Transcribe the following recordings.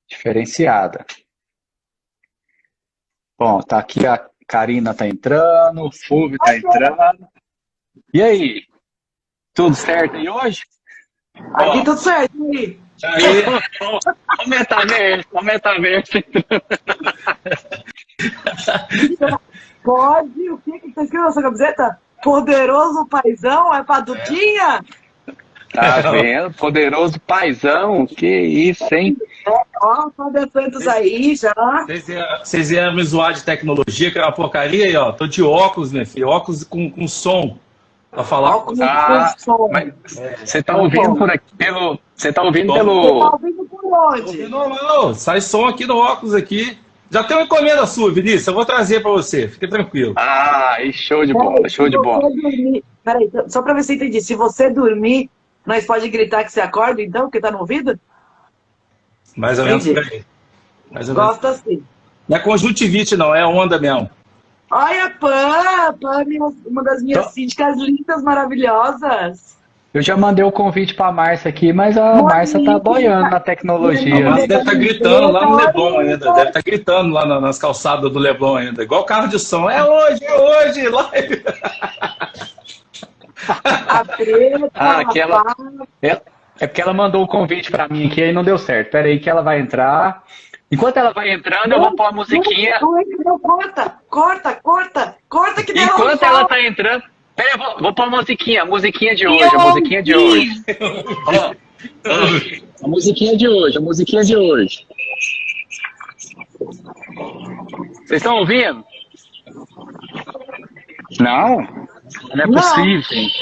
Diferenciada. Bom, tá aqui a Karina tá entrando, o Fulvio tá entrando. E aí? Tudo certo aí hoje? Aqui tudo certo, aí. Aí, o metaverso entrando. Pode, o que tá escrito na sua camiseta? Poderoso paizão, é pra Dudinha? Tá vendo? Poderoso paizão, que isso, hein? Ó, Fábio Santos aí já. Vocês iam me zoar de tecnologia, que é uma porcaria aí, ó. Tô de óculos, meu filho. Óculos com som. Pra falar. Óculos Ah, com som. mas você tá ouvindo por aqui pelo. Você tá ouvindo Você tá pelo. ouvindo por onde? Normal, sai som aqui do óculos aqui. Já tem uma encomenda sua, Vinícius. Eu vou trazer pra você. Fique tranquilo. Ah, aí show de bola, show de bola. Peraí, só pra ver se eu entendi. Se você dormir, nós pode gritar que você acorda, então, porque tá no ouvido? Mais ou menos por aí. Mais ou menos. Gosta assim. Não é conjuntivite, não. É onda mesmo. Olha, Pam, uma das minhas síndicas lindas, maravilhosas. Eu já mandei o convite pra Márcia aqui, mas a Márcia tá boiando na tecnologia. Mas deve estar gritando lá no Leblon ainda. Deve estar gritando lá nas calçadas do Leblon ainda. Igual carro de som. É hoje, live. A preta, aquela. É porque ela mandou o convite pra mim aqui e não deu certo. Pera aí que ela vai entrar. Enquanto ela vai entrando, eu vou pôr a musiquinha. Não, corta que deu. Enquanto ela tá entrando. Pera aí, eu vou pôr a musiquinha de hoje, a musiquinha de hoje. Ó, a musiquinha de hoje. Vocês estão ouvindo? Não? Não é possível, gente.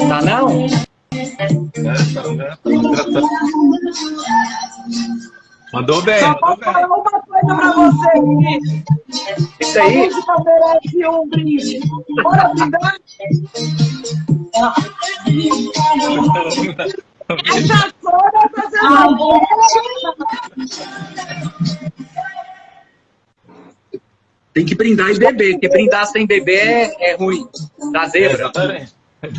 Tá não? Mandou bem. Só posso falar uma coisa pra você aqui. Isso aí? A música merece um brinde. Bora brindar? Essa toda fazendo Tem que brindar e beber, porque brindar sem beber é ruim. Dá zebra.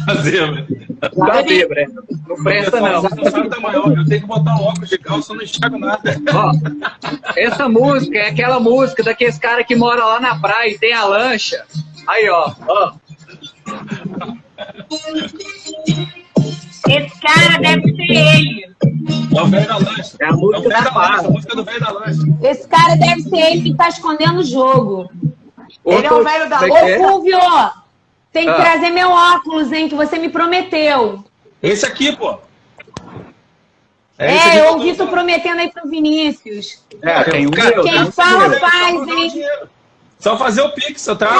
Da zebra. Dá zebra, é. Não presta não. Eu tenho que botar um óculos de calça, eu não enxergo nada. Ó, essa música é aquela música daqueles caras que moram lá na praia e tem a lancha. Aí, ó. Esse cara deve ser ele. É o velho da lancha. É a música da lancha, a música do velho da lancha. Esse cara deve ser ele que tá escondendo o jogo. Ele é o velho da Ô, Fulvio, tem que trazer meu óculos, hein, que você me prometeu. Esse aqui, pô. Eu ouvi tu prometendo aí pro Vinícius. Tem um Quem fala faz, hein? Só fazer o Pix, eu trago.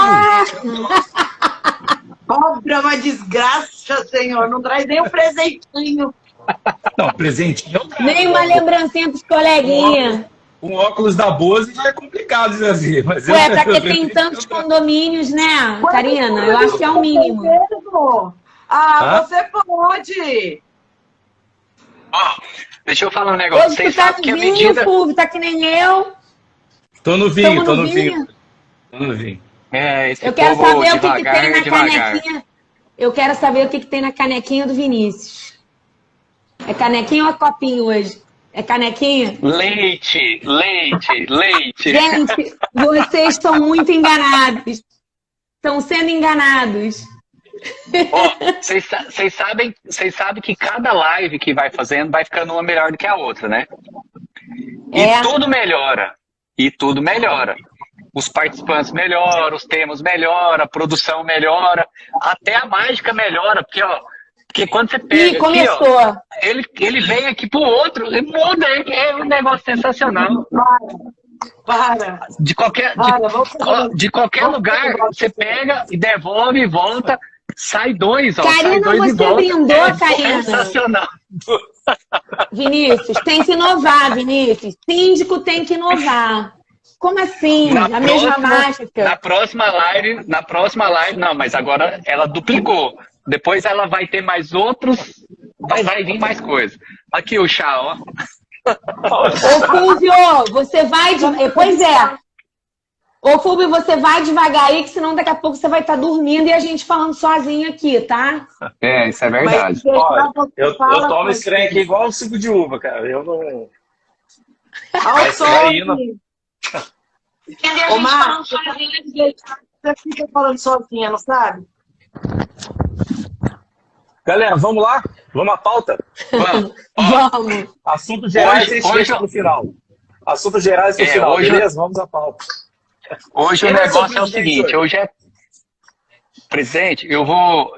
Obra, uma desgraça, senhor. Não traz nem um presentinho. Não, presentinho eu trago. Nem uma lembrancinha pros coleguinhas. Um óculos da Bose já é complicado de fazer. Mas Ué, pra que tem tantos condomínios, né, Karina? Eu acho que é o mínimo. Você pode. Ó, deixa eu falar um negócio. Hoje Vocês tu tá sabem que a no vinho, medida... Fulvio, tá que nem eu. Tô no vinho. Tô no vinho. Esse Eu quero povo saber o que devagar, tem na devagar. canequinha. Eu quero saber o que tem na canequinha do Vinícius. É canequinha ou é copinho hoje? É canequinha? Leite. Gente, vocês estão muito enganados. Estão sendo enganados. Vocês sabem que cada live que vai fazendo vai ficando uma melhor do que a outra, né? E tudo melhora. Os participantes melhoram, os temas melhoram, a produção melhora, até a mágica melhora, porque quando você pega começou. aqui, ó, ele vem aqui pro outro e muda, é um negócio sensacional. Para. De qualquer lugar, você pega e devolve e volta, sai dois, ó. Karina, sai dois você e volta. brindou, Karina. Sensacional. Vinícius, tem que inovar, Vinícius. Síndico tem que inovar. Como assim? A mesma mágica. Na próxima live, não, mas agora ela duplicou. Depois ela vai ter mais outros, vai vir mais coisas. Aqui o chá, ó. Ô, Fulvio, você vai de... Pois é. Ô, Fulvio, você vai devagar aí, que senão daqui a pouco você vai estar dormindo e a gente falando sozinho aqui, tá? Isso é verdade. Olha, eu tomo esse trem aqui igual o suco de uva, cara. Eu não... Olha o som. Ô, Marcos, Você fica falando sozinha, não sabe? Galera, vamos lá? Vamos à pauta? vamos. Assuntos gerais e deixa pro final. Assuntos gerais e final, beleza? Vamos à pauta. Hoje o negócio é o seguinte, hoje é... Presidente, eu vou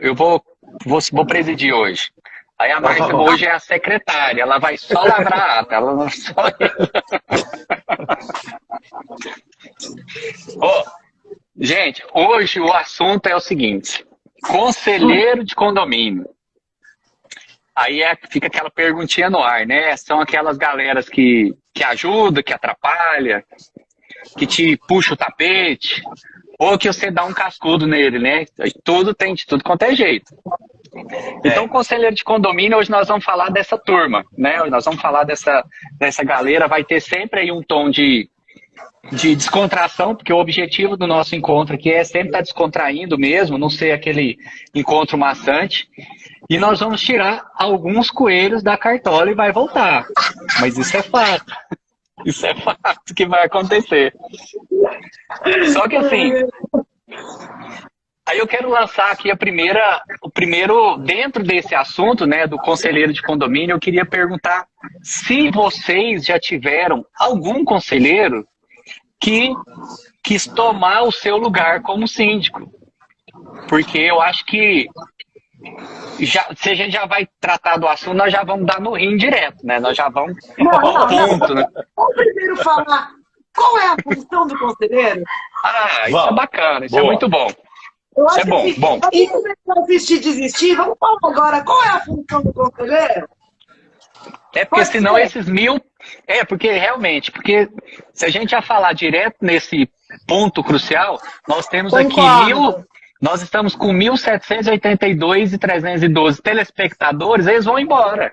presidir hoje. Aí a Márcia hoje é a secretária, ela vai só lavrar a ata, ela não só... Gente, hoje o assunto é o seguinte, conselheiro de condomínio. Aí fica aquela perguntinha no ar, né? São aquelas galeras que ajudam, que atrapalham, que te puxa o tapete, ou que você dá um cascudo nele, né? Tudo tem de tudo quanto é jeito. Então, conselheiro de condomínio, hoje nós vamos falar dessa turma, né? Nós vamos falar dessa galera, vai ter sempre aí um tom de descontração, porque o objetivo do nosso encontro aqui é sempre estar descontraindo mesmo, não ser aquele encontro maçante. E nós vamos tirar alguns coelhos da cartola e vai voltar. Mas isso é fato. Isso é fato que vai acontecer. Só que assim, aí eu quero lançar aqui o primeiro, dentro desse assunto, né, do conselheiro de condomínio, eu queria perguntar se vocês já tiveram algum conselheiro que quis tomar o seu lugar como síndico. Porque eu acho que se a gente já vai tratar do assunto, nós já vamos dar no rim direto, né? Nós já vamos ao ponto, né? Vamos primeiro falar qual é a função do conselheiro? Isso é bacana, isso é muito bom. Isso é bom, bom. Desistir, vamos falar agora qual é a função do conselheiro? É porque senão esses 1000... porque realmente, porque se a gente já falar direto nesse ponto crucial, nós temos aqui nós estamos com 1.782.312 telespectadores, eles vão embora.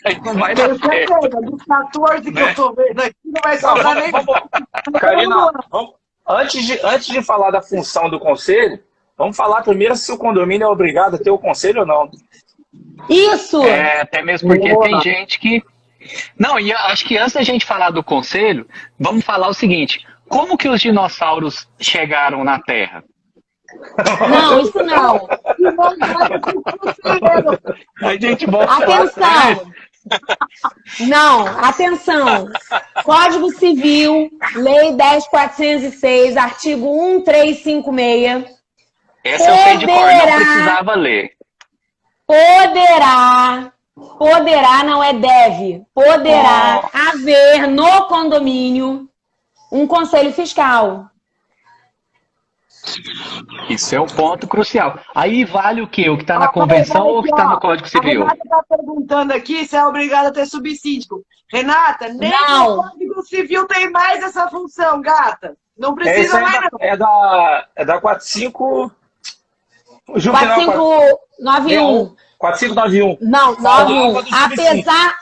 Aí não vai dar certo. Dos 14 que eu tô vendo aqui, não vai sobrar nem... Karina, antes de falar da função do conselho, vamos falar primeiro se o condomínio é obrigado a ter o conselho ou não. Isso! Até mesmo porque tem gente que... Não, e acho que antes da gente falar do conselho, vamos falar o seguinte, como que os dinossauros chegaram na Terra? Não, isso não. A gente Atenção! Não, atenção! Código Civil, Lei 10.406, artigo 1356. Essa eu sei de cor, não precisava ler. Poderá, não é deve, poderá haver no condomínio um conselho fiscal. Isso é o ponto crucial. Aí vale o quê? O que está na convenção ou o que está no Código Civil? A Renata está perguntando aqui se é obrigada a ter subsíndico. Renata, nem o Código Civil tem mais essa função, gata. Não precisa mais, não. É da 45... 4591. 4591. Não, 91. Apesar...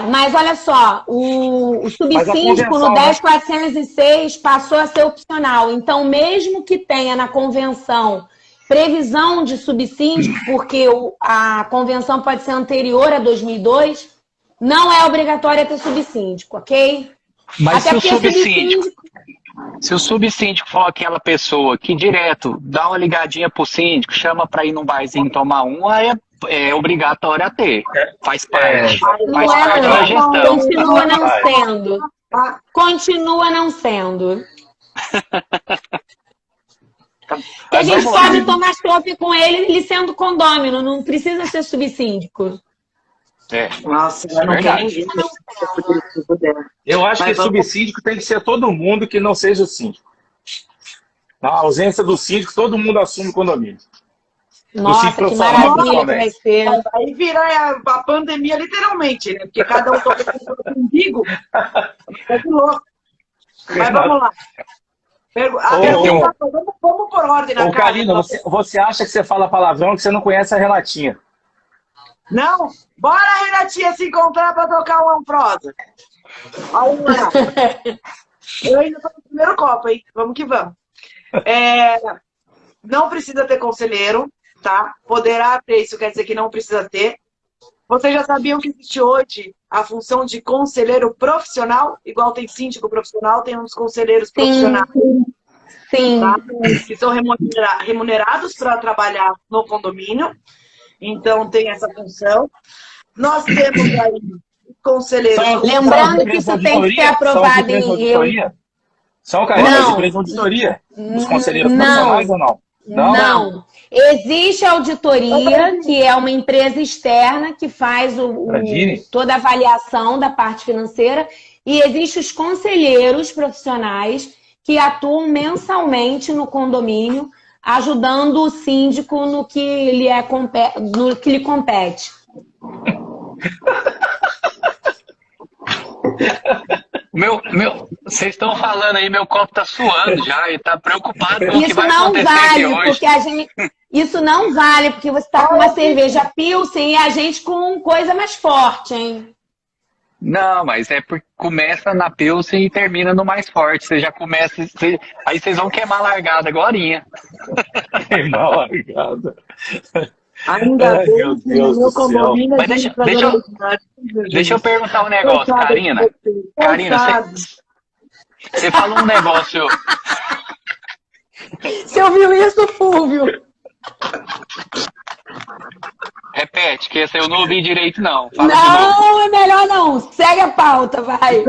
mas olha só, o subsíndico no 10.406 passou a ser opcional. Então, mesmo que tenha na convenção previsão de subsíndico, porque a convenção pode ser anterior a 2002, não é obrigatório ter subsíndico, ok? Mas se o subsíndico for aquela pessoa que direto dá uma ligadinha pro síndico, chama para ir num barzinho tomar aí é obrigatório a ter. Faz parte. Faz parte da gestão. Continua não sendo. Continua não sendo. E a gente pode tomar chopp com ele sendo condômino, não precisa ser subsíndico. Nossa, eu não quero ninguém. Eu acho que subsíndico tem que ser todo mundo que não seja o síndico. Na ausência do síndico, todo mundo assume o condomínio. Nossa, que maravilha que vai ser. Aí vira a pandemia literalmente, né? Porque cada um toca com o seu umbigo. É de louco. Mas vamos lá. Vamos por ordem na casa. Karina, você acha que você fala palavrão que você não conhece a Renatinha? Não? Bora, Renatinha, se encontrar para tocar uma prosa. Eu ainda tô no primeiro copo, hein? Vamos que vamos. Não precisa ter conselheiro, tá? Poderá ter, isso quer dizer que não precisa ter. Vocês já sabiam que existe hoje a função de conselheiro profissional? Igual tem síndico profissional, tem uns conselheiros profissionais. Sim. Tá? Que são remunerados para trabalhar no condomínio. Então, tem essa função. Nós temos aí conselheiros... Lembrando que isso tem que ser aprovado em... São carreiras de empresa de auditoria? Os conselheiros profissionais ou não? Não. Existe a auditoria, que é uma empresa externa que faz toda a avaliação da parte financeira, e existem os conselheiros profissionais que atuam mensalmente no condomínio, ajudando o síndico no que lhe compete. Vocês estão falando aí, meu copo tá suando já e tá preocupado com o que Isso vai não acontecer vale, aqui hoje. porque isso não vale, porque você tá com uma cerveja Pilsen e a gente com coisa mais forte, hein? Não, mas é porque começa na Pilsen e termina no mais forte. Você já começa... Aí vocês vão queimar a largada agorinha. Queimar a largada. Ainda bem meu que Deus no meu do céu. condomínio Mas deixa eu perguntar um negócio, Karina. Karina, você falou um negócio... Você ouviu isso, Fúvio? Repete, que esse eu não ouvi direito, não. Fala não, é melhor não. Segue a pauta, vai.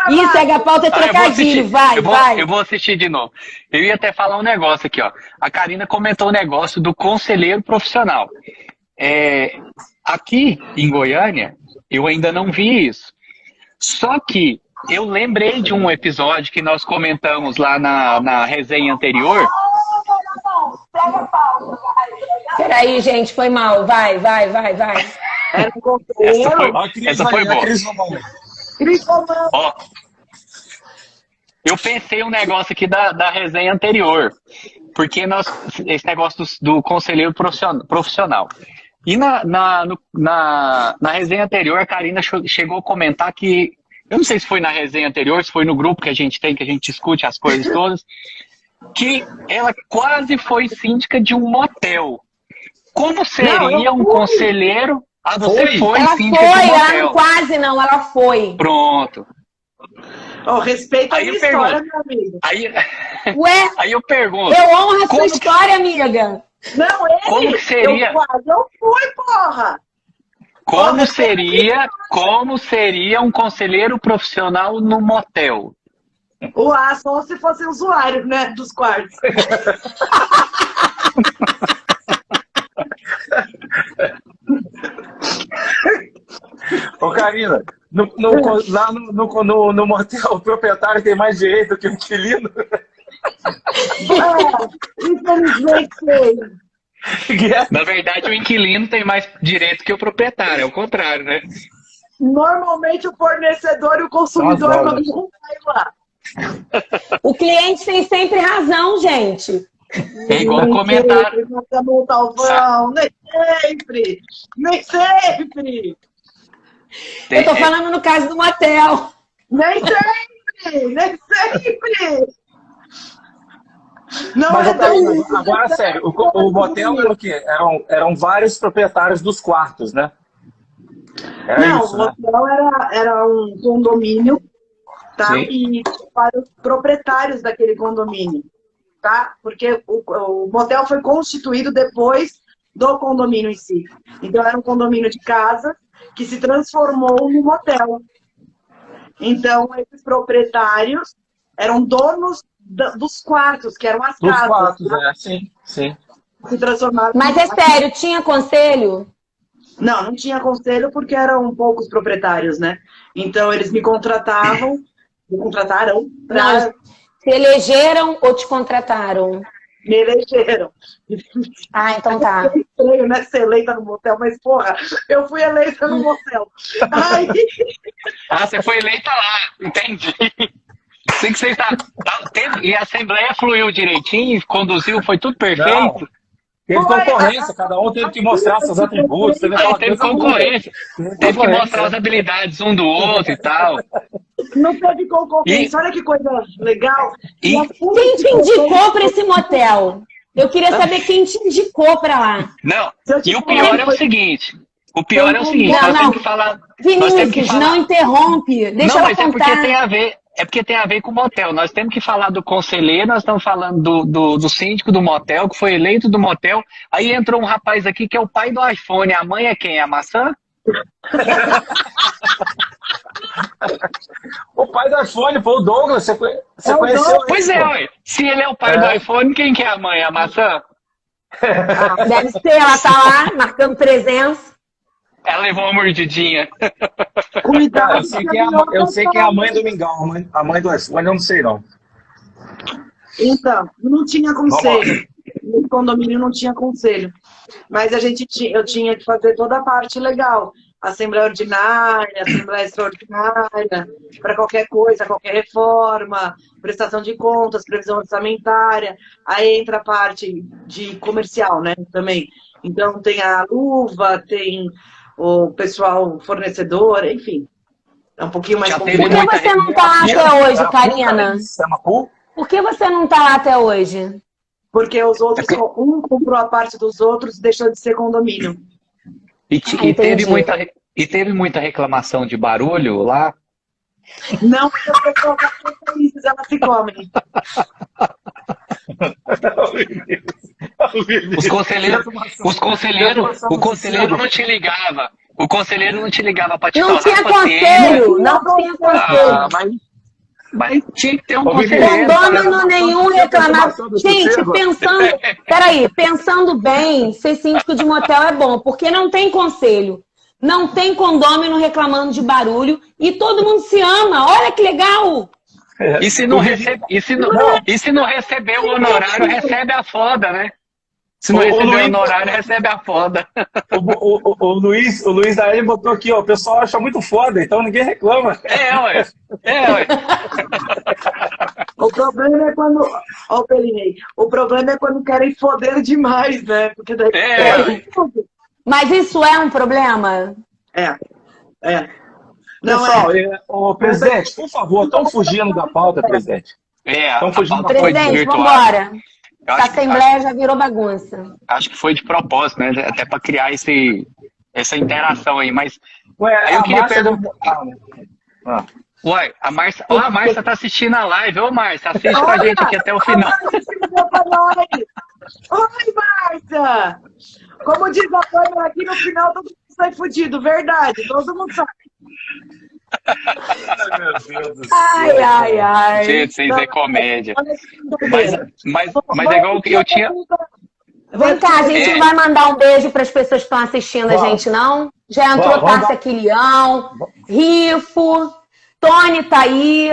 Ih, segue a pauta é trocadilho, vai. Eu vou assistir de novo. Eu ia até falar um negócio aqui, ó. A Karina comentou o negócio do conselheiro profissional. Aqui em Goiânia, eu ainda não vi isso. Só que eu lembrei de um episódio que nós comentamos lá na resenha anterior. Pega a pauta, vai. Peraí, gente, foi mal. Vai. Essa foi boa. Ó, eu pensei um negócio aqui da resenha anterior. Porque esse negócio do conselheiro profissional. E na resenha anterior, a Karina chegou a comentar que... Eu não sei se foi na resenha anterior, se foi no grupo que a gente tem, que a gente discute as coisas todas... que ela quase foi síndica de um motel. Como seria um conselheiro... Ah, você foi síndica de um motel. Ela não quase não, ela foi. Pronto. Respeita a minha história, meu amigo. Aí eu pergunto... Eu honro a sua história, amiga. Não, como que seria... Eu fui, porra! Como seria um conselheiro profissional no motel? Só se fosse usuário, né, dos quartos. Ô, Karina, lá no motel, o proprietário tem mais direito que o inquilino? Infelizmente, sim. Na verdade, o inquilino tem mais direito que o proprietário, é o contrário, né? Normalmente, o fornecedor e o consumidor não saem lá. O cliente tem sempre razão, gente. É igual comentário. Nem sempre. Eu tô falando no caso do motel. Nem sempre. Não. Mas agora, sério, o motel era o quê? Eram vários proprietários dos quartos, né? O motel era um condomínio, tá? Sim. E vários proprietários daquele condomínio, tá? Porque o motel foi constituído depois do condomínio em si. Então era um condomínio de casa que se transformou no motel. Então esses proprietários eram donos dos quartos, que eram as casas. Dos quartos, né? Sim. Se transformaram. Mas é sério, tinha conselho? Não tinha conselho porque eram poucos proprietários, né? Então eles me contrataram pra... Se elegeram ou te contrataram? Me elegeram. Então tá. É estranho, né? Ser eleita no motel, mas porra, eu fui eleita no motel. Você foi eleita lá, entendi. Sei que você e a assembleia fluiu direitinho, conduziu, foi tudo perfeito? Teve concorrência, cada um teve que mostrar seus atributos. Teve concorrência. Teve que mostrar as habilidades um do outro e tal. Não teve concorrência. Olha que coisa legal. Quem te indicou para esse motel? Eu queria saber quem te indicou para lá. Não, e o pior é o seguinte. O pior é o seguinte, nós temos que falar... Vinícius, não interrompe. Deixa ela contar. É porque tem a ver com o motel. Nós temos que falar do conselheiro, nós estamos falando do síndico do motel, que foi eleito do motel. Aí entrou um rapaz aqui que é o pai do iPhone. A mãe é quem? A maçã? O pai do iPhone, pô, o Douglas, você conheceu? Pois é, ué. Se ele é o pai do iPhone, quem que é a mãe? A maçã? Deve ser, ela tá lá, marcando presença. Ela levou uma mordidinha. Cuidado. Eu sei que é a mãe do Mingau, a mãe do iPhone, eu não sei não. Então, não tinha conselho. No condomínio não tinha conselho. Mas eu tinha que fazer toda a parte legal. Assembleia ordinária, assembleia extraordinária, para qualquer coisa, qualquer reforma, prestação de contas, previsão orçamentária. Aí entra a parte de comercial, né, também. Então tem a luva, tem o pessoal fornecedor, enfim. É um pouquinho mais complicado. Por que você não está lá até hoje, Karina? Por que você não está lá até hoje? Porque os outros, um comprou a parte dos outros e deixou de ser condomínio. E teve muita reclamação de barulho lá? Não, porque as pessoas são felizes, elas se comem. O conselheiro não te ligava. O conselheiro não te ligava para te falar. Não tinha conselho, não tinha conselho. Mas tinha que ter um conselheiro. Condômino nenhum reclamava. Gente, pensando bem, ser síndico de motel é bom, porque não tem conselho. Não tem condômino reclamando de barulho e todo mundo se ama. Olha que legal! E se não receber o honorário, recebe a foda, né? Se não receber o honorário, recebe a foda. O Luiz da L botou aqui, ó, o pessoal acha muito foda, então ninguém reclama. Ué. O problema é quando... Ó, o Pelinei. O problema é quando querem foder demais, né? Porque daí... Mas isso é um problema? É. Pessoal, o presidente, por favor, estão fugindo da pauta, presidente. Estão fugindo da pauta. Presidente, vambora. A Assembleia já virou bagunça. Acho que foi de propósito, né? Até para criar essa interação aí. Mas aí eu queria perguntar. Ué, a Márcia tá assistindo a live. Ô, Márcia, assiste com a gente aqui até o final. Oi, Márcia! Como diz a câmera aqui, no final todo mundo sai fudido. Verdade, todo mundo sabe. Ai, meu Deus do céu. Ai. Gente, vocês é comédia. Mas é igual que eu tinha... Vem cá, a gente não vai mandar um beijo para as pessoas que estão assistindo a gente, não? Já entrou Tássia Quilião, Rifo, Tony tá aí,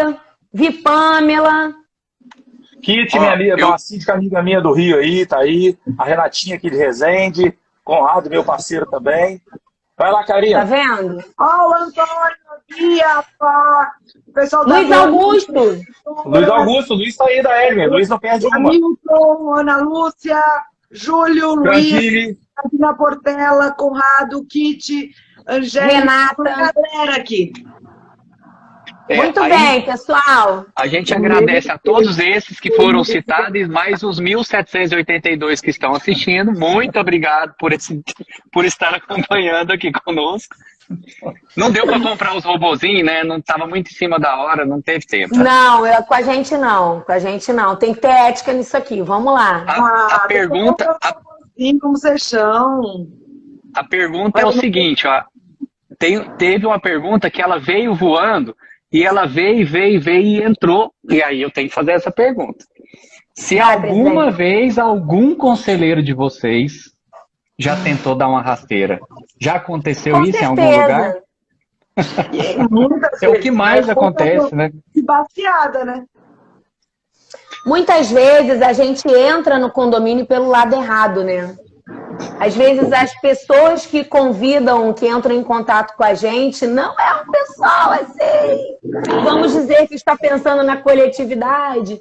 Vi Pamela. Kit, uma síndica amiga minha do Rio aí, tá aí. A Renatinha aqui de Resende. Conrado, meu parceiro também. Vai lá, Karina. Tá vendo? Ó, o Antônio, Bia, o pessoal da Luiz Augusto. Luiz tá aí da Elmer. Luiz não perde uma. Hamilton, Ana Lúcia, Júlio, Luiz, Karina Portela, Conrado, Kit, Angélica, Renata. Galera aqui. Muito bem, pessoal. A gente agradece a todos esses que foram citados, mais os 1.782 que estão assistindo. Muito obrigado por estar acompanhando aqui conosco. Não deu para comprar os robozinhos, né? Não estava muito em cima da hora, não teve tempo. Não, com a gente não. Com a gente não. Tem que ter ética nisso aqui. Vamos lá. A pergunta... Como vocês são? A pergunta é o seguinte, ó. Teve uma pergunta que ela veio voando e ela veio e entrou. E aí eu tenho que fazer essa pergunta. Se alguma vez algum conselheiro de vocês já tentou dar uma rasteira, já aconteceu isso em algum lugar? É o que mais acontece, né? Baseada, né? Muitas vezes a gente entra no condomínio pelo lado errado, né? Às vezes as pessoas que convidam, que entram em contato com a gente, não é um pessoal assim, vamos dizer, que está pensando na coletividade.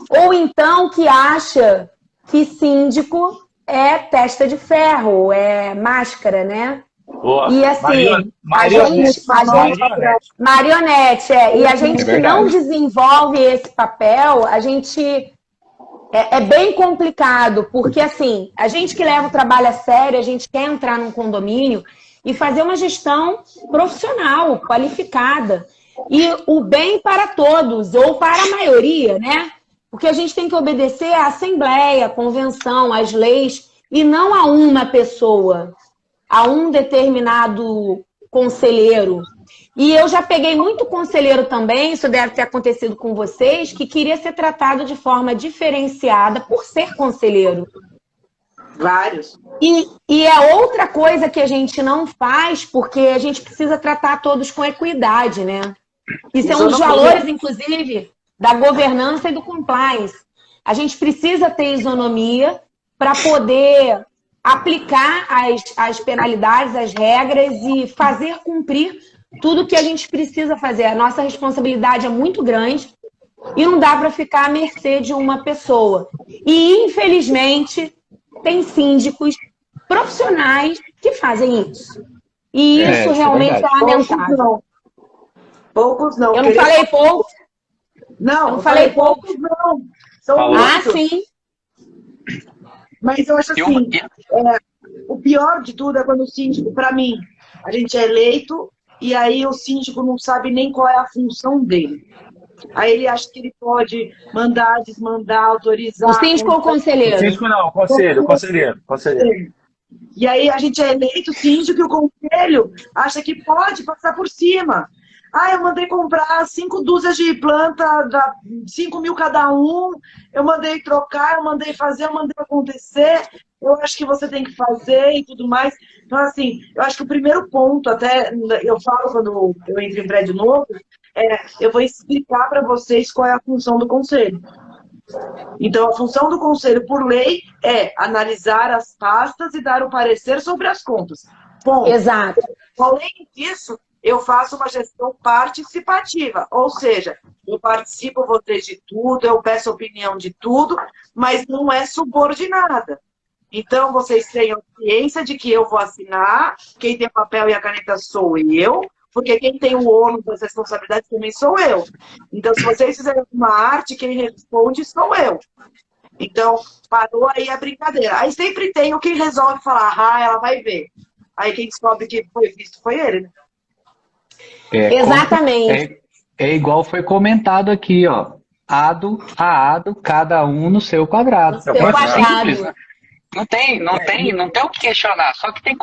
Ou então que acha que síndico é testa de ferro, é máscara, né? Boa. E assim, marionete, e a gente que não desenvolve esse papel, a gente é bem complicado, porque assim, a gente que leva o trabalho a sério, a gente quer entrar num condomínio e fazer uma gestão profissional, qualificada, e o bem para todos, ou para a maioria, né? Porque a gente tem que obedecer à Assembleia, à Convenção, às leis, e não a uma pessoa, a um determinado conselheiro. E eu já peguei muito conselheiro também, isso deve ter acontecido com vocês, que queria ser tratado de forma diferenciada por ser conselheiro. Vários. E é outra coisa que a gente não faz, porque a gente precisa tratar todos com equidade, né? Isso é um dos valores, inclusive, da governança e do compliance. A gente precisa ter isonomia para poder aplicar as penalidades, as regras e fazer cumprir tudo que a gente precisa fazer. A nossa responsabilidade é muito grande e não dá para ficar à mercê de uma pessoa. E, infelizmente, tem síndicos profissionais que fazem isso. E isso realmente é lamentável. Poucos não. Eu não falei poucos. Não, eu não falei poucos não. São muitos. Sim. Mas eu acho assim, o pior de tudo é quando o síndico, para mim, a gente é eleito e aí o síndico não sabe nem qual é a função dele. Aí ele acha que ele pode mandar, desmandar, autorizar... O síndico ou o conselheiro? O síndico não, conselheiro. E aí a gente é eleito síndico e o conselho acha que pode passar por cima. Eu mandei comprar 5 dúzias de planta, 5 mil cada um, eu mandei trocar, eu mandei fazer, eu mandei acontecer, eu acho que você tem que fazer e tudo mais. Então, assim, eu acho que o primeiro ponto, até eu falo quando eu entro em prédio novo, eu vou explicar para vocês qual é a função do conselho. Então, a função do conselho, por lei, é analisar as pastas e dar o parecer sobre as contas. Ponto. Exato. Além disso, eu faço uma gestão participativa, ou seja, eu participo vocês de tudo, eu peço opinião de tudo, mas não é subordinada. Então, vocês tenham ciência de que eu vou assinar, quem tem o papel e a caneta sou eu, porque quem tem o ônus das responsabilidades também sou eu. Então, se vocês fizerem uma arte, quem responde sou eu. Então, parou aí a brincadeira. Aí sempre tem o que resolve falar, ela vai ver. Aí quem descobre que foi visto foi ele, né? Exatamente. É igual foi comentado aqui, ó. Ado a ado, cada um no seu quadrado. Simples, né? Não tem o que questionar. Só que tem...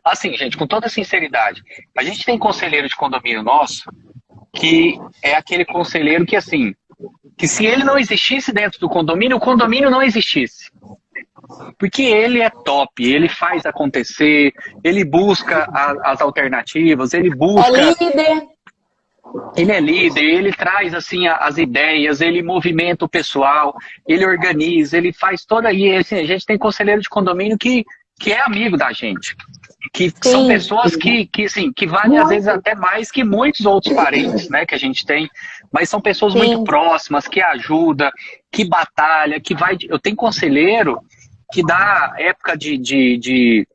Assim, gente, com toda sinceridade, a gente tem conselheiro de condomínio nosso que é aquele conselheiro que, assim, que se ele não existisse dentro do condomínio, o condomínio não existisse. Porque ele é top, ele faz acontecer, ele busca as alternativas, ele busca... É líder. Ele é líder, ele traz assim as ideias, ele movimenta o pessoal, ele organiza, ele faz toda... E assim, a gente tem conselheiro de condomínio que é amigo da gente. Que são pessoas que valem às vezes até mais que muitos outros parentes, né, que a gente tem. Mas são pessoas muito próximas, que ajudam, que batalha, que vai... Eu tenho conselheiro que dá época de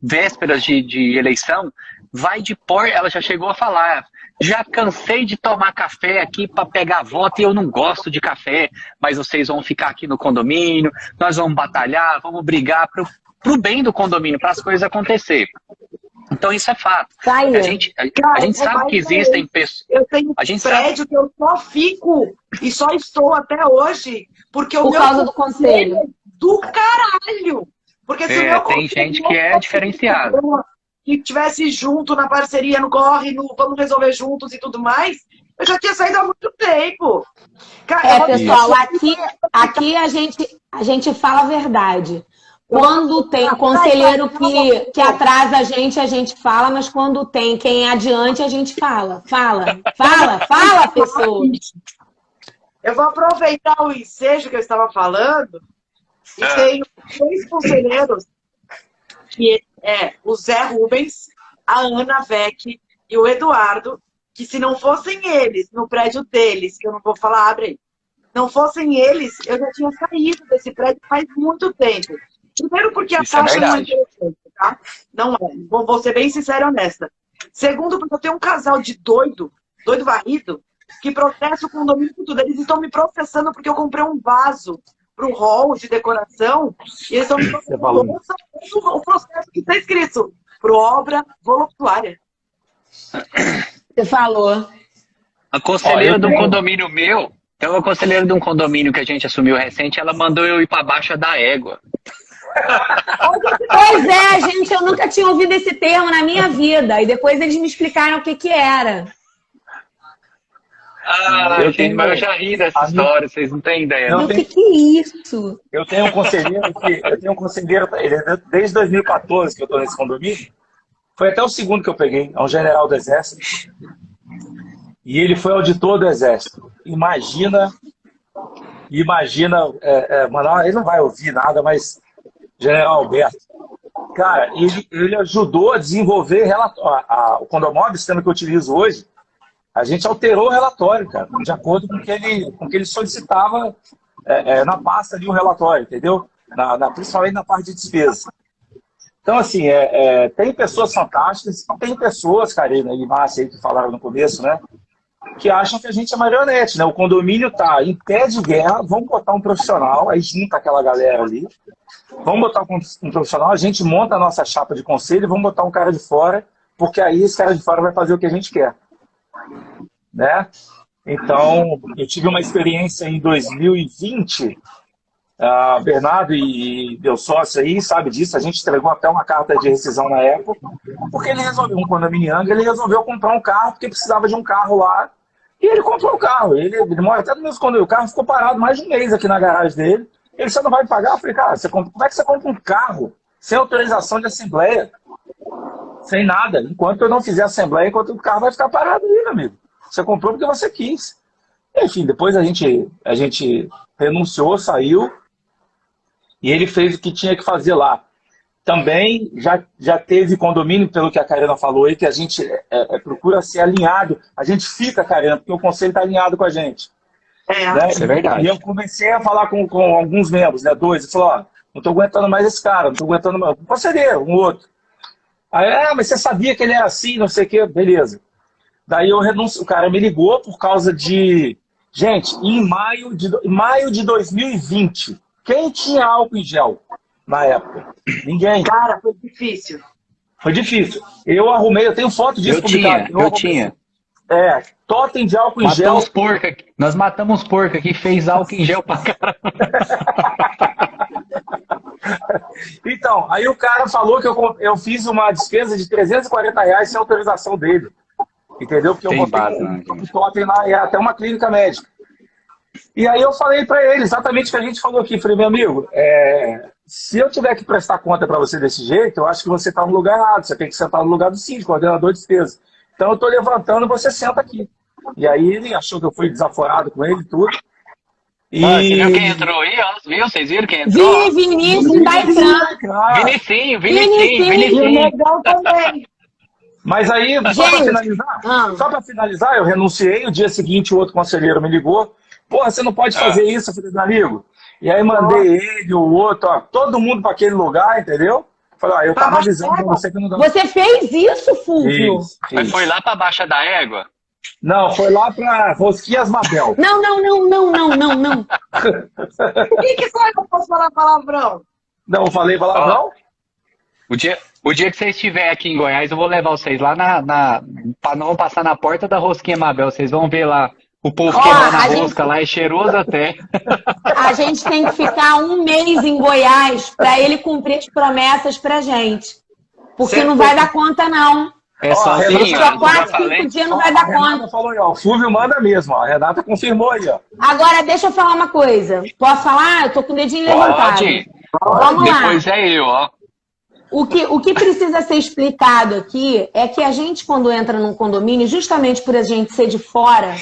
vésperas de eleição, vai de ela já chegou a falar, já cansei de tomar café aqui para pegar voto e eu não gosto de café, mas vocês vão ficar aqui no condomínio, nós vamos batalhar, vamos brigar pro bem do condomínio, para as coisas acontecerem. Então isso é fato. A gente sabe que existem pessoas... Eu tenho um prédio que eu só fico e só estou até hoje porque o meu... Por causa do conselho. Do caralho! Porque se o meu tem gente que é diferenciada. Que tivesse junto na parceria, no corre, no vamos resolver juntos e tudo mais, eu já tinha saído há muito tempo. Cara, pessoal, aqui a gente fala a verdade. Quando tem conselheiro que atrasa a gente fala, mas quando tem quem é adiante, a gente fala. Fala, pessoa. Eu vou aproveitar o ensejo que eu estava falando e tenho 3 conselheiros, que é o Zé Rubens, a Ana Vec e o Eduardo, que se não fossem eles, no prédio deles, que eu não vou falar, abre aí, não fossem eles, eu já tinha saído desse prédio faz muito tempo. Primeiro porque a taxa não é interessante, tá? Não é. Vou ser bem sincera e honesta. Segundo, porque eu tenho um casal de doido varrido, que processa o condomínio com tudo. Eles estão me processando porque eu comprei um vaso para o hall de decoração e eles estão me processando o processo que está escrito para obra voluptuária. Você falou. A conselheira de um condomínio meu, tem uma conselheira de um condomínio que a gente assumiu recente, ela mandou eu ir para baixo da égua. Pois é, gente, eu nunca tinha ouvido esse termo na minha vida. E depois eles me explicaram o que era. Gente, mas eu já ri dessa história, vocês não têm ideia. Não, o que é isso? Eu tenho um conselheiro, ele é desde 2014 que eu estou nesse condomínio. Foi até o segundo que eu peguei, é um general do Exército. E ele foi auditor do Exército. Imagina, mano, ele não vai ouvir nada, mas General Alberto, cara, ele ajudou a desenvolver o Condomóvel, o sistema que eu utilizo hoje. A gente alterou o relatório, cara, de acordo com o que ele solicitava na pasta ali, o relatório, entendeu? Principalmente na parte de despesa. Então, assim, tem pessoas fantásticas, tem pessoas, Karina e Márcia, aí que falaram no começo, né? Que acham que a gente é marionete, né? O condomínio tá em pé de guerra, vamos botar um profissional, aí junta aquela galera ali, vamos botar um profissional, a gente monta a nossa chapa de conselho e vamos botar um cara de fora, porque aí esse cara de fora vai fazer o que a gente quer. Né? Então, eu tive uma experiência em 2020, Bernardo e meu sócio aí sabe disso, a gente entregou até uma carta de rescisão na época, porque ele resolveu, um condomínio Angra, ele resolveu comprar um carro, porque precisava de um carro lá, e ele comprou o carro, ele mora até no mesmo condomínio, o carro ficou parado mais de um mês aqui na garagem dele, ele, você não vai pagar? Eu falei, cara, como é que você compra um carro sem autorização de assembleia? Sem nada, enquanto eu não fizer assembleia, enquanto o carro vai ficar parado aí, meu amigo. Você comprou porque você quis. Enfim, depois a gente renunciou, saiu, e ele fez o que tinha que fazer lá. Também já teve condomínio, pelo que a Karina falou aí, que a gente procura ser alinhado. A gente fica, Karina, porque o conselho está alinhado com a gente. Né? Isso é verdade. E eu comecei a falar com alguns membros, né, dois, e falou, não estou aguentando mais esse cara, não estou aguentando mais. Um conselheiro, um outro. Aí, mas você sabia que ele era assim, não sei o quê, beleza. Daí eu renuncio, o cara me ligou por causa de... Gente, em maio de 2020, quem tinha álcool em gel na época? Ninguém. Cara, foi difícil. Foi difícil. Eu arrumei, eu tenho foto disso publicado. Eu tinha. Totem de álcool em gel. Nós matamos porco aqui, fez álcool em gel pra caramba. Então, aí o cara falou que eu fiz uma despesa de R$340 sem autorização dele. Entendeu? Porque eu botei um totem lá, até uma clínica médica. E aí eu falei para ele exatamente o que a gente falou aqui. Falei, meu amigo, se eu tiver que prestar conta para você desse jeito, eu acho que você está no lugar errado. Você tem que sentar no lugar do síndico, coordenador de despesa. Então eu estou levantando e você senta aqui. E aí ele achou que eu fui desaforado com ele e tudo. E... Você viu quem entrou aí? Viu? Vocês viram quem entrou? Vinícius Baitran. Vinicinho. Mas aí, só para finalizar, eu renunciei, o dia seguinte o outro conselheiro me ligou, porra, você não pode fazer isso, filho do amigo. E aí mandei ele, o outro, todo mundo para aquele lugar, entendeu? Falei, eu tava avisando pra você que não dá. Você fez isso, Fulvio? Isso. Mas foi lá para Baixa da Égua? Não, foi lá para Rosquinhas Mabel. Não. Por que só eu não posso falar palavrão? Não, eu falei palavrão? O dia que vocês estiverem aqui em Goiás, eu vou levar vocês lá para não passar na porta da Rosquinha Mabel. Vocês vão ver lá o povo queimando a rosca lá, é cheiroso até. A gente tem que ficar um mês em Goiás para ele cumprir as promessas pra gente. Porque não vai dar conta, não. É sozinho. Só 4, 5 dias não vai dar conta. Falou aí, ó, o Fulvio manda mesmo, ó. A Renata confirmou aí, ó. Agora, deixa eu falar uma coisa. Posso falar? Eu tô com o dedinho levantado. Vamos lá. Depois é eu, ó. O que precisa ser explicado aqui é que a gente, quando entra num condomínio, justamente por a gente ser de fora,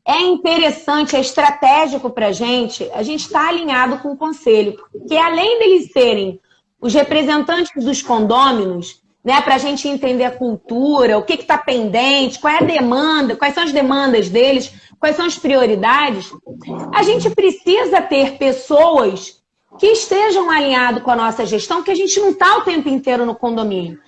é interessante, é estratégico para a gente estar alinhado com o conselho. Porque além deles serem os representantes dos condôminos, né, para a gente entender a cultura, o que está pendente, qual é a demanda, quais são as demandas deles, quais são as prioridades, a gente precisa ter pessoas que estejam alinhados com a nossa gestão, que a gente não está o tempo inteiro no condomínio.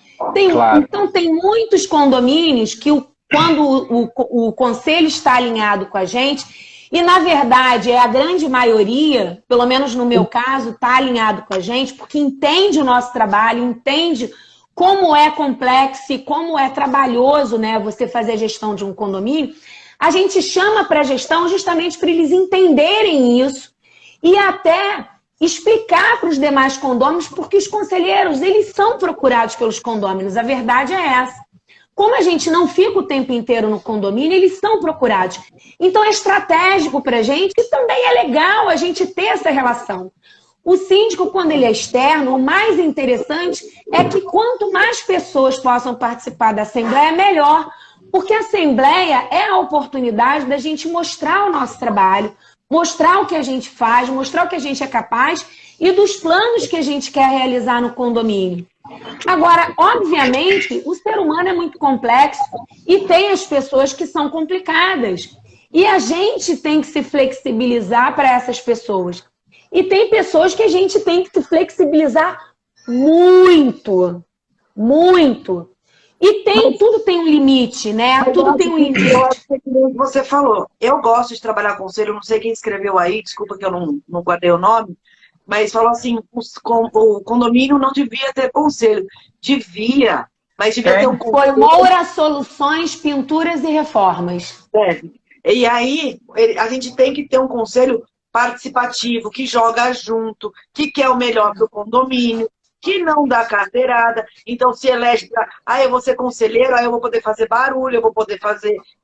Então, tem muitos condomínios que, quando o conselho está alinhado com a gente, e, na verdade, a grande maioria, pelo menos no meu caso, está alinhado com a gente, porque entende o nosso trabalho, entende como é complexo e como é trabalhoso, né, você fazer a gestão de um condomínio. A gente chama para a gestão justamente para eles entenderem isso e até explicar para os demais condôminos, porque os conselheiros, eles são procurados pelos condôminos, a verdade é essa. Como a gente não fica o tempo inteiro no condomínio, eles são procurados. Então é estratégico para a gente e também é legal a gente ter essa relação. O síndico, quando ele é externo, o mais interessante é que quanto mais pessoas possam participar da Assembleia, melhor. Porque a Assembleia é a oportunidade da gente mostrar o nosso trabalho, mostrar o que a gente faz, mostrar o que a gente é capaz e dos planos que a gente quer realizar no condomínio. Agora, obviamente, o ser humano é muito complexo e tem as pessoas que são complicadas. E a gente tem que se flexibilizar para essas pessoas. E tem pessoas que a gente tem que se flexibilizar muito, muito. E tudo tem um limite, né? Tudo tem um limite. Eu acho que você falou. Eu gosto de trabalhar conselho, não sei quem escreveu aí, desculpa que eu não guardei o nome, mas falou assim, o condomínio não devia ter conselho. Devia, mas devia ter um conselho. Foi Moura Soluções, Pinturas e Reformas. E aí, a gente tem que ter um conselho participativo, que joga junto, que quer o melhor para o condomínio, que não dá carteirada. Então, se elege para... eu vou ser conselheiro, aí eu vou poder fazer barulho, eu vou poder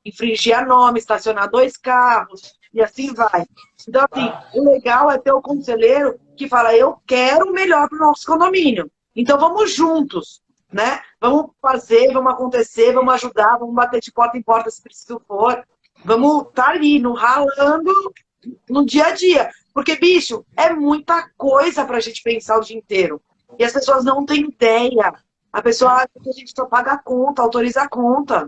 infringir a norma, estacionar 2 carros, e assim vai. Então, assim, o legal é ter o conselheiro que fala, eu quero o melhor para o nosso condomínio. Então, vamos juntos, né? Vamos fazer, vamos acontecer, vamos ajudar, vamos bater de porta em porta se preciso for. Vamos estar ali, ralando no dia a dia. Porque, bicho, é muita coisa pra gente pensar o dia inteiro. E as pessoas não têm ideia. A pessoa acha que a gente só paga a conta, autoriza a conta.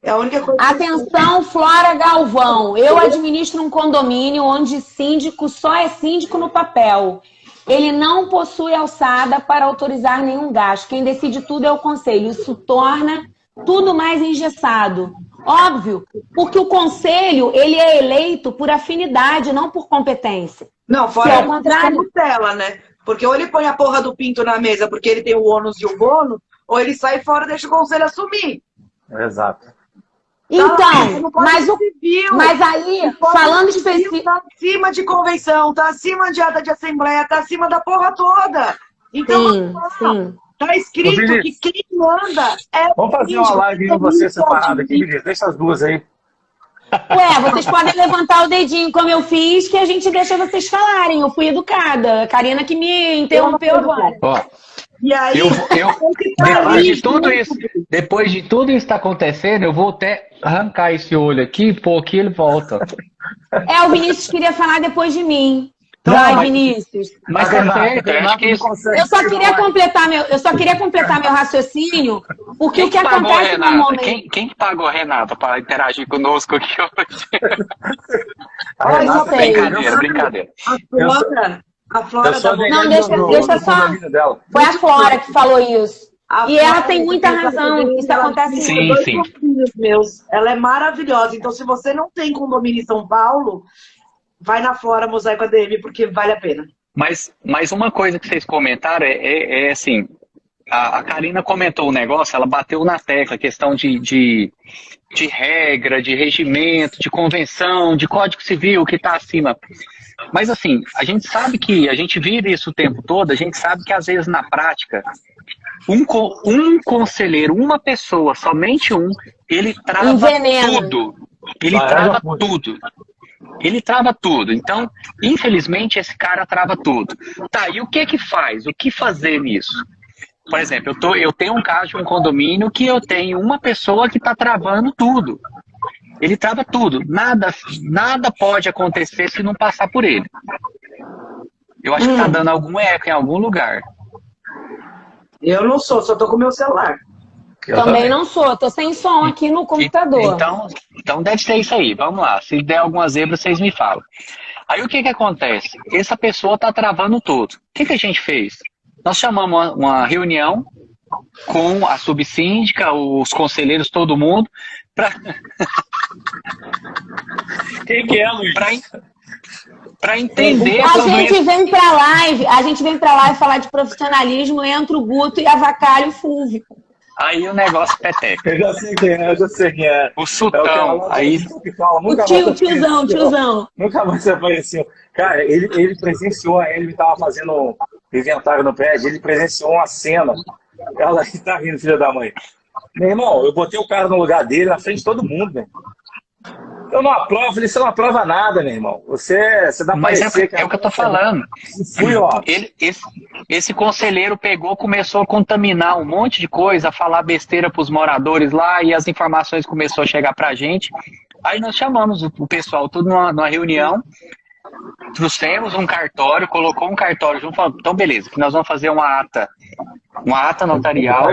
É a única coisa. Atenção, Flora Galvão. Eu administro um condomínio onde síndico só é síndico no papel. Ele não possui alçada para autorizar nenhum gasto. Quem decide tudo é o conselho. Isso torna tudo mais engessado. Óbvio, porque o conselho, ele é eleito por afinidade, não por competência. Não, fora o contrário dela, né? Porque ou ele põe a porra do pinto na mesa porque ele tem o ônus e o bônus, ou ele sai fora e deixa o conselho assumir. Exato. Então, mas aí, falando específico... Tá acima de convenção, tá acima de ata de assembleia, tá acima da porra toda. Então, sim. Tá escrito que quem manda é... Vamos fazer uma live com você separada aqui, Vinícius. Deixa as duas aí. Ué, vocês podem levantar o dedinho como eu fiz, que a gente deixa vocês falarem. Eu fui educada. A Karina que me interrompeu agora. Ó, e aí, depois de tudo isso tá acontecendo, eu vou até arrancar esse olho aqui, pô, aqui ele volta. O Vinícius queria falar depois de mim. Vai, Vinícius. Mas eu só queria completar meu raciocínio, porque o que acontece no momento... Quem que pagou a Renata para interagir conosco aqui hoje? Brincadeira. A Flora não, deixa só. Foi a Flora que falou isso. E ela tem muita razão. Isso acontece sim. Ela é maravilhosa. Então, se você não tem condomínio em São Paulo, vai na Flora Mosaico ADM, porque vale a pena. Mas uma coisa que vocês comentaram é assim, a Karina comentou um negócio, ela bateu na tecla, questão de regra, de regimento, de convenção, de código civil, que está acima. Mas assim, a gente sabe que, a gente vive isso o tempo todo, a gente sabe que às vezes na prática, um conselheiro, uma pessoa, somente ele trava tudo. Ele trava tudo. Ele trava tudo. Então, infelizmente, esse cara trava tudo. Tá, e o que faz? O que fazer nisso? Por exemplo, eu tenho um caso de um condomínio que eu tenho uma pessoa que está travando tudo. Ele trava tudo. Nada pode acontecer se não passar por ele. Eu acho que está dando algum eco em algum lugar. Eu não sou, só tô com o meu celular. Também não sou, tô sem som aqui no computador. Então deve ser isso aí, vamos lá. Se der alguma zebra, vocês me falam. Aí o que acontece? Essa pessoa tá travando tudo. O que a gente fez? Nós chamamos uma reunião com a subsíndica, os conselheiros, todo mundo, para... Quem que é, Luiz? Para entender a gente vem para live falar de profissionalismo, entra o Guto e avacalha o Fulvio. Aí o negócio peteca. Eu já sei quem é. O Sultão. Aí... O tiozão. Nunca mais apareceu. Cara, ele presenciou, ele estava fazendo um inventário no prédio, ele presenciou uma cena. Ela que tá rindo, filha da mãe. Meu irmão, eu botei o cara no lugar dele, na frente de todo mundo, né? Eu não aprovo, você não aprova nada, meu irmão. Você dá Mas é o que eu tô falando. Fui, ó. Esse conselheiro pegou, começou a contaminar um monte de coisa, a falar besteira pros moradores lá, e as informações começaram a chegar pra gente. Aí nós chamamos o pessoal tudo numa reunião, trouxemos um cartório, colocou um cartório junto, falando, então beleza, que nós vamos fazer uma ata notarial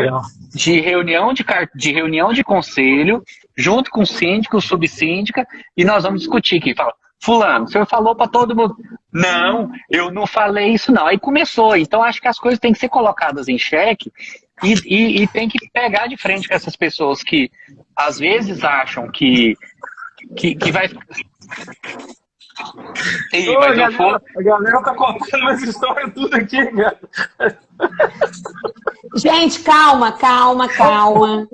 de reunião de conselho, junto com o síndico, o subsíndica, e nós vamos discutir aqui. Fala, fulano, o senhor falou para todo mundo. Não, eu não falei isso não. Aí começou. Então acho que as coisas têm que ser colocadas em xeque e tem que pegar de frente com essas pessoas que às vezes acham que vai... Ei, mas a galera tá contando essa história tudo aqui, cara. Gente, calma. Além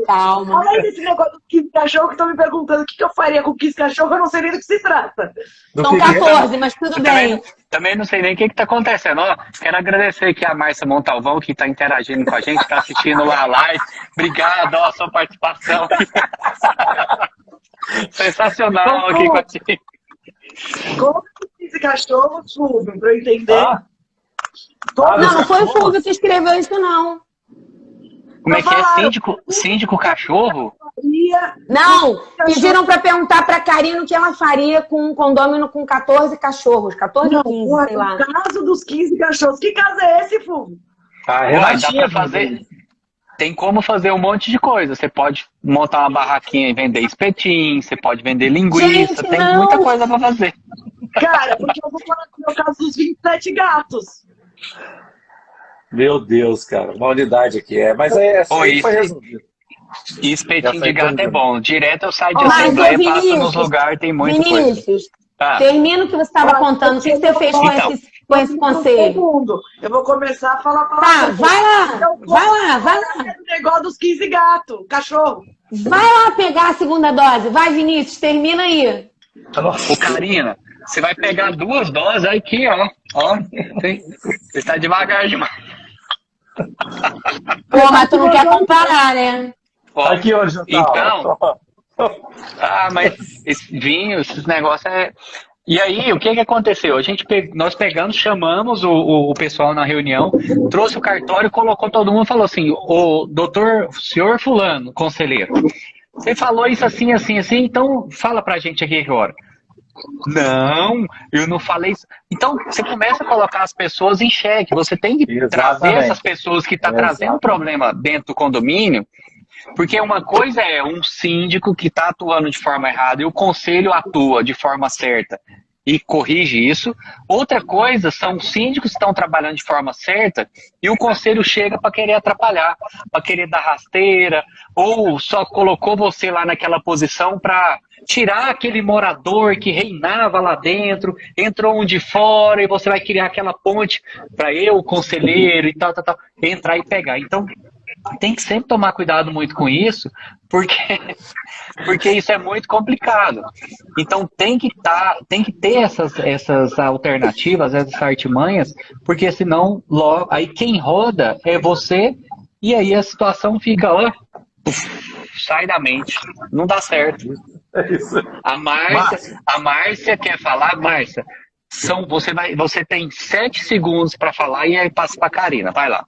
desse negócio do 15 cachorro que estão me perguntando o que eu faria com 15 cachorro, eu não sei nem do que se trata. São 14, mas tudo bem. Também não sei nem o que tá acontecendo. Ó, quero agradecer aqui a Márcia Montalvão, que tá interagindo com a gente, tá assistindo lá a live. Obrigado, ó, a sua participação. Sensacional aqui com a gente. Como que 15 cachorros, Fulvio, pra eu entender? Não foi o Fulvio que escreveu isso, não. Como é que é? Síndico cachorro? Não, pediram para perguntar para a Karina o que ela faria com um condômino com 14 cachorros. 14 ou 15, sei lá. No caso dos 15 cachorros. Que caso é esse, Fulvio? Dá pra fazer... Tem como fazer um monte de coisa. Você pode montar uma barraquinha e vender espetinho, você pode vender linguiça, gente, tem muita coisa pra fazer. Cara, porque eu vou falar do meu caso dos 27 gatos. Meu Deus, cara, uma unidade aqui mas foi resolvido. E espetinho de gato é bom. Direto eu saio de assembleia, passo nos lugares, tem muita coisa. Termina o que você estava contando. O que você fez com esse conselho? Eu vou começar a falar pra Tá, vai lá. O negócio dos 15 gatos, cachorro. Vai lá pegar a segunda dose. Vai, Vinícius, termina aí. Ô, Karina, você vai pegar 2 doses aqui, ó. Você tá devagar demais. Pô, mas tu não quer comparar, né? Ó, aqui hoje já tá. Então... mas esse vinho, esses negócios E aí, o que aconteceu? Nós pegamos, chamamos o pessoal na reunião, trouxe o cartório, colocou todo mundo e falou assim, o senhor fulano, conselheiro, você falou isso assim, então fala pra gente aqui agora. Não, eu não falei isso. Então, você começa a colocar as pessoas em xeque. Você tem que trazer essas pessoas que estão trazendo problema dentro do condomínio, porque uma coisa é um síndico que está atuando de forma errada e o conselho atua de forma certa e corrige isso. Outra coisa são síndicos que estão trabalhando de forma certa e o conselho chega para querer atrapalhar, para querer dar rasteira, ou só colocou você lá naquela posição para tirar aquele morador que reinava lá dentro, entrou um de fora e você vai criar aquela ponte para o conselheiro e tal, entrar e pegar. Então, tem que sempre tomar cuidado muito com isso, porque isso é muito complicado. Então tem que ter essas alternativas, essas artimanhas, porque senão logo, aí quem roda é você, e aí a situação fica, sai da mente, não dá certo. É isso. A Márcia quer falar, Márcia, você tem 7 segundos para falar e aí passa para a Karina, vai lá.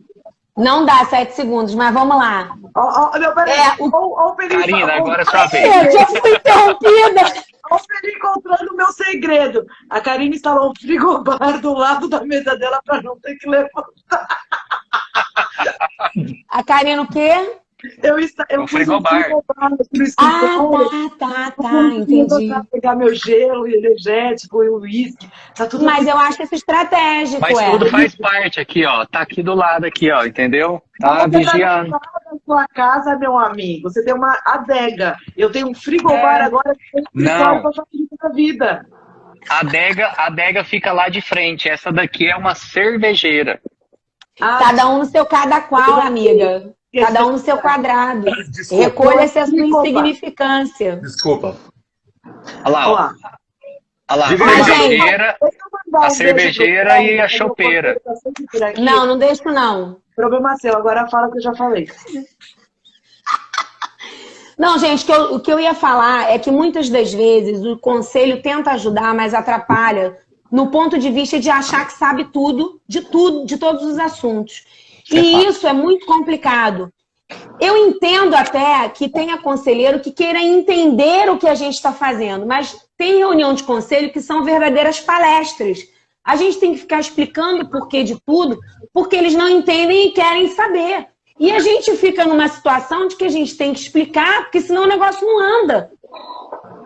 Não dá 7 segundos, mas vamos lá. Karina, agora é sua vez. Eu já fui interrompida. Olha o Felipe encontrando o meu segredo. A Karina instalou um frigobar do lado da mesa dela para não ter que levantar. A Karina o quê? Eu fui no frigobar. Entendi. Pegar meu gelo energético e o uísque. Tá tudo Mas eu acho isso estratégico, Mas tudo faz parte aqui, ó. Tá aqui do lado, aqui, ó, entendeu? Tá vigiando. Na sua casa, meu amigo, você tem uma adega. Eu tenho um frigobar agora que tem Não. pra facilitar a vida. A adega fica lá de frente. Essa daqui é uma cervejeira. Cada um no seu cada qual, amiga. Cada um no seu quadrado. Recolha-se a sua insignificância. Desculpa. Olha lá, ó. Olha lá, a cervejeira e a chopeira. Não deixo não. Problema seu, agora fala que eu já falei. Não, gente, o que eu ia falar é que muitas das vezes o conselho tenta ajudar, mas atrapalha no ponto de vista de achar que sabe tudo, de todos os assuntos. E isso é muito complicado. Eu entendo até que tenha conselheiro que queira entender o que a gente está fazendo, mas tem reunião de conselho que são verdadeiras palestras. A gente tem que ficar explicando o porquê de tudo, porque eles não entendem e querem saber. E a gente fica numa situação de que a gente tem que explicar, porque senão o negócio não anda.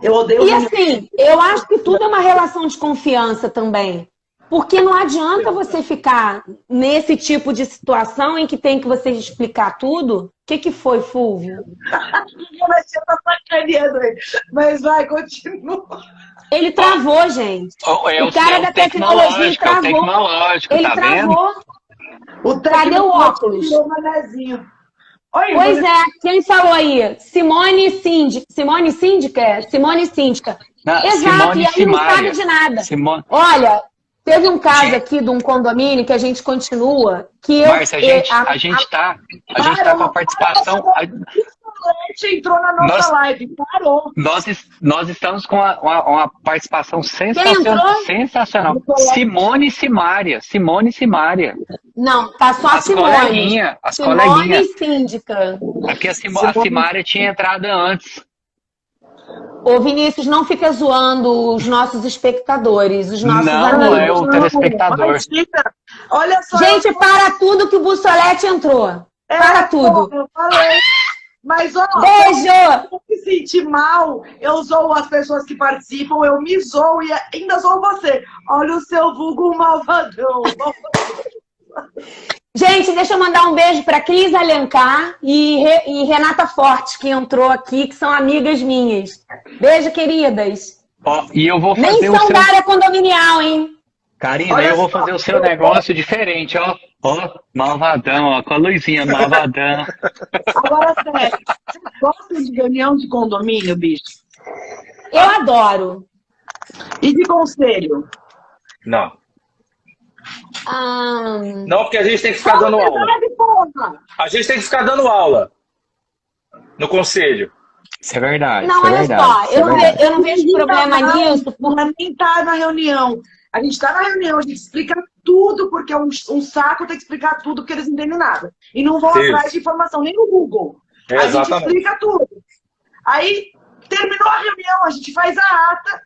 Eu odeio. E assim, eu acho que tudo é uma relação de confiança também. Porque não adianta você ficar nesse tipo de situação em que tem que você explicar tudo. O que foi, Fulvio? Mas vai, continua. Ele travou, gente. O cara da tecnologia travou. Ele tá travou. Vendo? Cadê o óculos? Pois é, quem falou aí? Simone Síndica. Simone Síndica? Simone Síndica. Exato, e aí não sabe de nada. Olha, teve um caso aqui de um condomínio que a gente continua. Márcia, a gente tá com a participação. Entrou na nossa live, parou. Nós estamos com uma participação sensacional. Simone Simária. Não, tá só a Simone. As Simone coleguinhas. Síndica. Aqui a Simária tinha entrado antes. Ô, Vinícius, não fica zoando os nossos espectadores, os nossos amigos. Não, é o telespectador. Olha só. Gente, para tudo que o Bussolete entrou. Para tudo. Eu falei. Mas, ó, beijo! Eu me senti mal, eu zoo as pessoas que participam, eu me zoo e ainda zoo você. Olha o seu vulgo malvadão. Gente, deixa eu mandar um beijo para Cris Alencar e Renata Fortes, que entrou aqui, que são amigas minhas. Beijo, queridas. Ó, e eu vou fazer nem são da área condominial, hein? Karina, eu vou fazer o seu negócio diferente, ó. Ó, malvadão, ó, com a luzinha, malvadão. Agora, sério, você gosta de reunião de condomínio, bicho? Eu adoro. E de conselho? Não. Não, porque a gente tem que ficar dando aula. A gente tem que ficar dando aula no conselho. Isso é verdade. Não, olha só, eu não vejo problema nisso. Nem tá na reunião. A gente tá na reunião, a gente explica tudo, porque é um saco ter que explicar tudo, porque eles não entendem nada. E não vão atrás de informação, nem no Google. A gente explica tudo. Aí, terminou a reunião, a gente faz a ata,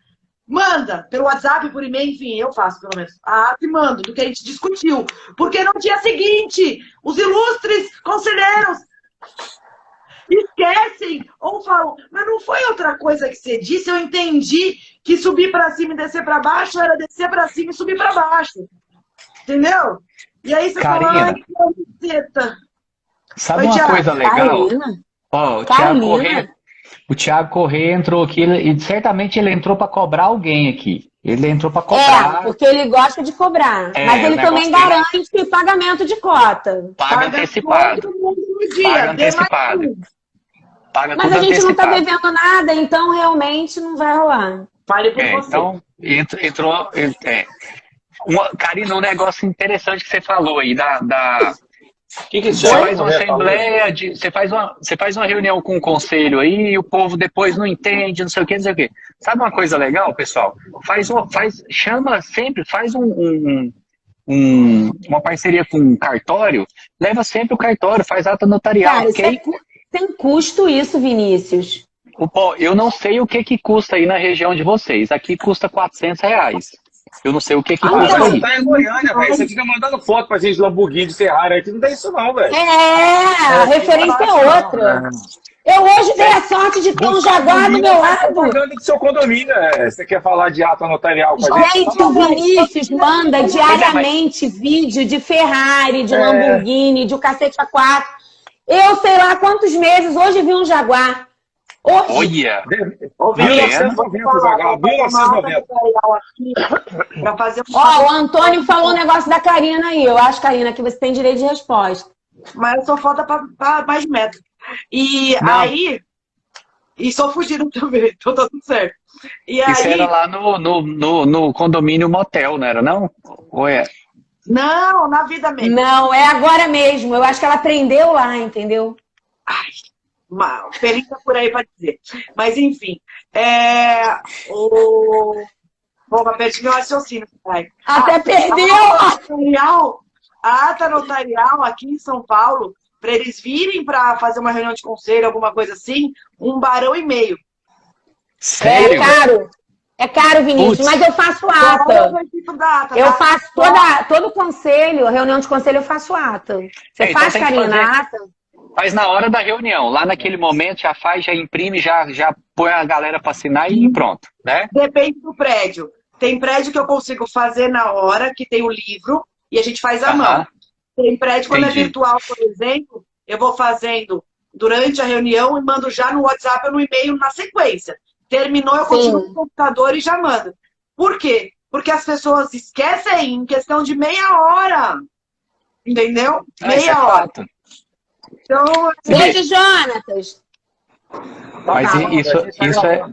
manda pelo WhatsApp, por e-mail, enfim, eu faço pelo menos. A ata e mando do que a gente discutiu. Porque no dia seguinte, os ilustres conselheiros esquecem ou falam, mas não foi outra coisa que você disse, eu entendi que subir para cima e descer para baixo era descer para cima e subir para baixo. Entendeu? E aí você fala, ai, que buceta. Sabe uma coisa legal? Ó, o Thiago Corrêa entrou aqui e certamente ele entrou para cobrar alguém aqui. Ele entrou para cobrar. Porque ele gosta de cobrar. Mas ele também garante pagamento de cota. Paga antecipado. Paga antecipado. Mas a gente não está devendo nada, então realmente não vai rolar. Fale por você. Então, entrou... Karina, um negócio interessante que você falou aí, você faz uma assembleia, você faz uma reunião com o conselho aí e o povo depois não entende, não sei o que, não sei o que. Sabe uma coisa legal, pessoal? Chama sempre, faz uma parceria com um cartório, leva sempre o cartório, faz ata notarial. Cara, tem custo isso, Vinícius? Eu não sei o que custa aí na região de vocês. Aqui custa R$400. Eu não sei o que faz aí. Você tá em Goiânia, velho. Você fica mandando foto pra gente de Lamborghini, de Ferrari aqui. Não tem isso não, velho. A referência é outra. Eu hoje dei a sorte de ter um Jaguar do meu lado. Propaganda do seu condomínio. Você quer falar de ata notarial com a gente? Gente, o Vinícius manda diariamente vídeo de Ferrari, de Lamborghini, de um cacete A4. Eu sei lá quantos meses, hoje vi um Jaguar. Olha! 1990, Jaguar. 1990. O Antônio falou um negócio da Karina aí. Eu acho, Karina, que você tem direito de resposta. Mas eu sou foda pra mais de metro. E aí... E sou fugida também, então tá tudo certo. E Isso aí... era lá no condomínio motel, não era não? Ou é? Não, na vida mesmo. Não, é agora mesmo. Eu acho que ela aprendeu lá, entendeu? Ai, uma perícia por aí pra dizer. Mas enfim, Bom, perdi meu raciocínio. Até perdeu! A ata notarial aqui em São Paulo, para eles virem para fazer uma reunião de conselho, alguma coisa assim, $1,5 barão. Sério? É caro, Vinícius, mas eu faço ata. Eu faço todo conselho, reunião de conselho, eu faço ata. Você faz, Karina, a ata? Faz na hora da reunião. Lá naquele momento já faz, já imprime, já põe a galera para assinar e pronto, né? Depende do prédio. Tem prédio que eu consigo fazer na hora, que tem o livro, e a gente faz à mão. Tem prédio, quando é virtual, por exemplo, eu vou fazendo durante a reunião e mando já no WhatsApp ou no e-mail na sequência. Terminou, eu continuo no computador e já mando. Por quê? Porque as pessoas esquecem em questão de meia hora. Entendeu? Meia hora. Então, beijo, Jonatas. Mas isso é...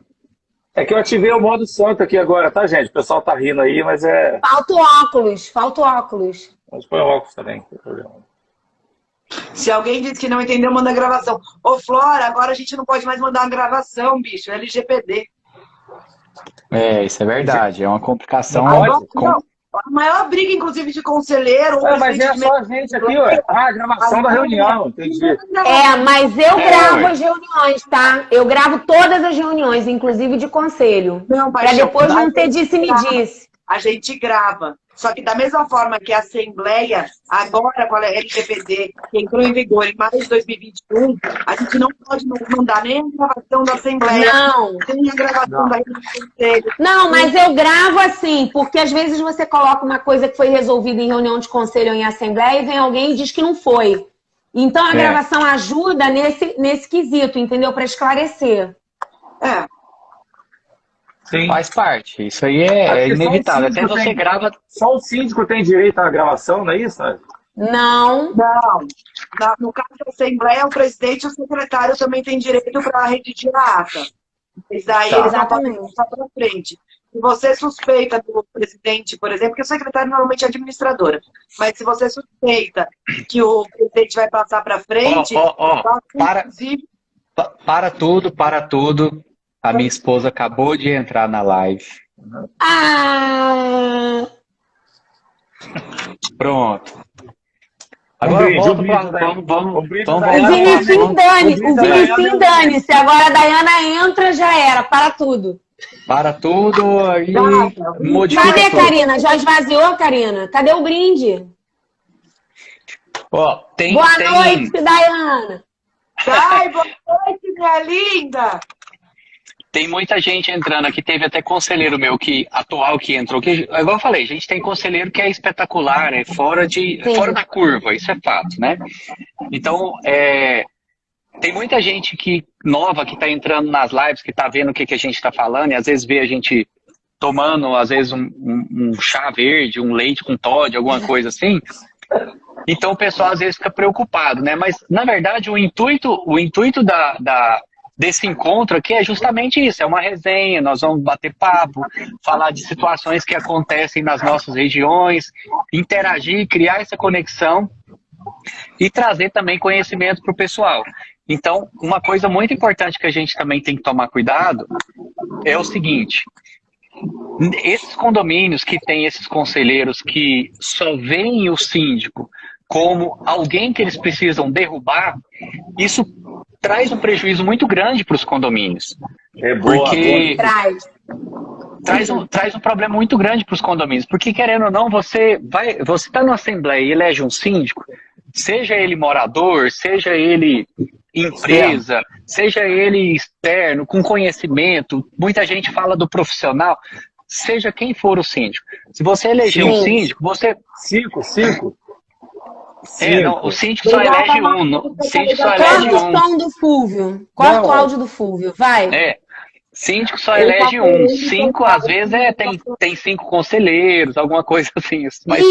É que eu ativei o modo santo aqui agora, tá, gente? O pessoal tá rindo aí, mas é... Falta o óculos. Mas põe o óculos também, não tem problema. Se alguém disse que não entendeu, manda a gravação. Ô, Flora, agora a gente não pode mais mandar uma gravação, bicho. LGPD. Isso é verdade. É uma complicação. A maior briga, inclusive, de conselheiro... mas é só a gente aqui, ué. A gravação da reunião, entendi. Mas eu gravo as reuniões, tá? Eu gravo todas as reuniões, inclusive de conselho. Para depois não ter disse-me-disse. A gente grava. Só que da mesma forma que a Assembleia, agora com a LGPD, que entrou em vigor em maio de 2021, a gente não pode mandar nem a gravação da Assembleia, nem a gravação da reunião do Conselho. Não, mas eu gravo assim, porque às vezes você coloca uma coisa que foi resolvida em reunião de conselho ou em Assembleia e vem alguém e diz que não foi. Então a gravação ajuda nesse quesito, entendeu? Para esclarecer. Sim. Faz parte. Isso aí é inevitável. Até você grava... Só o síndico tem direito à gravação, não é isso? Não. No caso da Assembleia, o presidente e o secretário também têm direito para redigir a ata. Mas daí eles não podem passar para frente. Se você suspeita do presidente, por exemplo, porque o secretário normalmente é administradora, mas se você suspeita que o presidente vai passar para frente... Para tudo. A minha esposa acabou de entrar na live. Pronto. Agora vamos. O Vinicius dane-se. Agora a Dayana entra, já era. Para tudo. Para tudo e modifica. Cadê, Karina? Já esvaziou, Karina? Cadê o brinde? Boa noite, Dayana. Boa noite, minha linda. Tem muita gente entrando aqui, teve até conselheiro meu atual que entrou. Que, igual eu falei, a gente tem conselheiro que é espetacular, é fora da curva, isso é fato, né? Então, tem muita gente nova que está entrando nas lives, que está vendo o que a gente está falando, e às vezes vê a gente tomando, às vezes, um chá verde, um leite com Toddy, alguma coisa assim. Então o pessoal às vezes fica preocupado, né? Mas, na verdade, o intuito desse encontro aqui é justamente isso, é uma resenha, nós vamos bater papo, falar de situações que acontecem nas nossas regiões, interagir, criar essa conexão e trazer também conhecimento para o pessoal. Então, uma coisa muito importante que a gente também tem que tomar cuidado é o seguinte: esses condomínios que têm esses conselheiros que só veem o síndico como alguém que eles precisam derrubar, isso traz um prejuízo muito grande para os condomínios. Porque traz um problema muito grande para os condomínios, porque querendo ou não, você está numa assembleia e elege um síndico, seja ele morador, seja ele empresa, seja ele externo, com conhecimento, muita gente fala do profissional, seja quem for o síndico. Se você eleger um síndico, você... Cinco. Não, o síndico só elege um. O síndico só elege um. Corta o som do Fúvio. Corta o áudio do Fúvio, vai. Síndico só elege um. 5, às vezes, tem 5 conselheiros, alguma coisa assim. Mas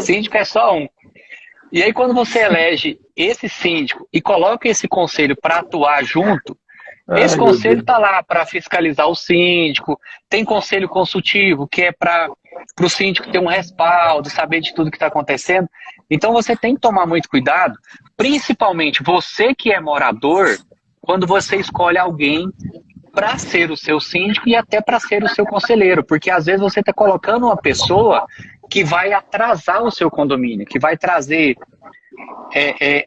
síndico é só um. E aí, quando você elege esse síndico e coloca esse conselho para atuar junto, esse conselho está lá para fiscalizar o síndico, tem conselho consultivo, que é para o síndico ter um respaldo, saber de tudo que está acontecendo. Então você tem que tomar muito cuidado, principalmente você que é morador, quando você escolhe alguém para ser o seu síndico e até para ser o seu conselheiro, porque às vezes você está colocando uma pessoa que vai atrasar o seu condomínio, que vai trazer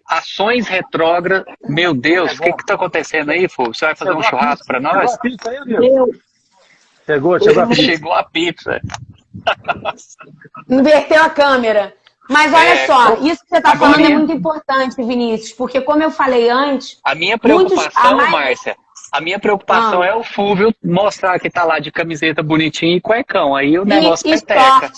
ações retrógradas. Meu Deus, o que está acontecendo aí, Fô? Você vai fazer um churrasco para nós? Chegou a pizza. Inverteu a câmera. Mas olha só, isso que você está falando é muito importante, Vinícius, porque como eu falei antes... A minha preocupação, Márcia, é o Fúvio mostrar que tá lá de camiseta bonitinha e cuecão. Aí o negócio peteca.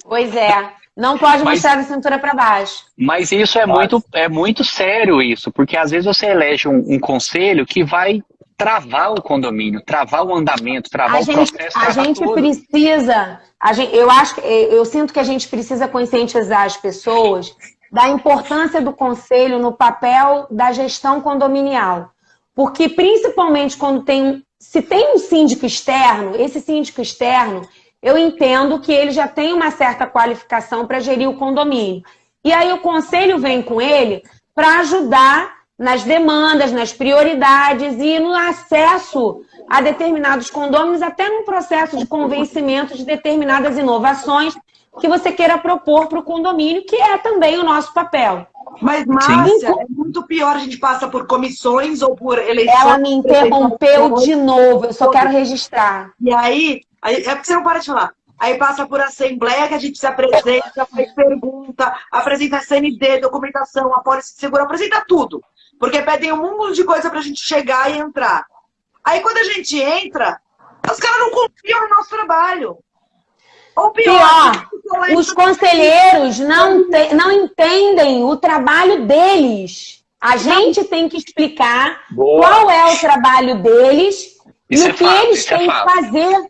Pois é. Não pode mostrar da cintura para baixo. Mas isso é muito sério, isso, porque às vezes você elege um conselho que vai travar o condomínio, travar o andamento, travar o processo. A gente precisa... Eu sinto que a gente precisa conscientizar as pessoas da importância do conselho no papel da gestão condominial. Porque, principalmente, se tem um síndico externo, esse síndico externo, eu entendo que ele já tem uma certa qualificação para gerir o condomínio. E aí o conselho vem com ele para ajudar nas demandas, nas prioridades e no acesso a determinados condôminos, até num processo de convencimento de determinadas inovações que você queira propor para o condomínio, que é também o nosso papel. Mas, Márcia, é muito pior, a gente passa por comissões ou por eleições. Ela me interrompeu de novo, eu só quero registrar. E aí, é porque você não para de falar. Aí passa por assembleia, que a gente se apresenta, faz pergunta, apresenta CND, documentação, apólice de seguro, apresenta tudo. Porque pedem um mundo de coisa pra gente chegar e entrar. Aí quando a gente entra, os caras não confiam no nosso trabalho. Ou pior, os conselheiros não entendem o trabalho deles. A gente tem que explicar qual é o trabalho deles e o que eles têm que fazer.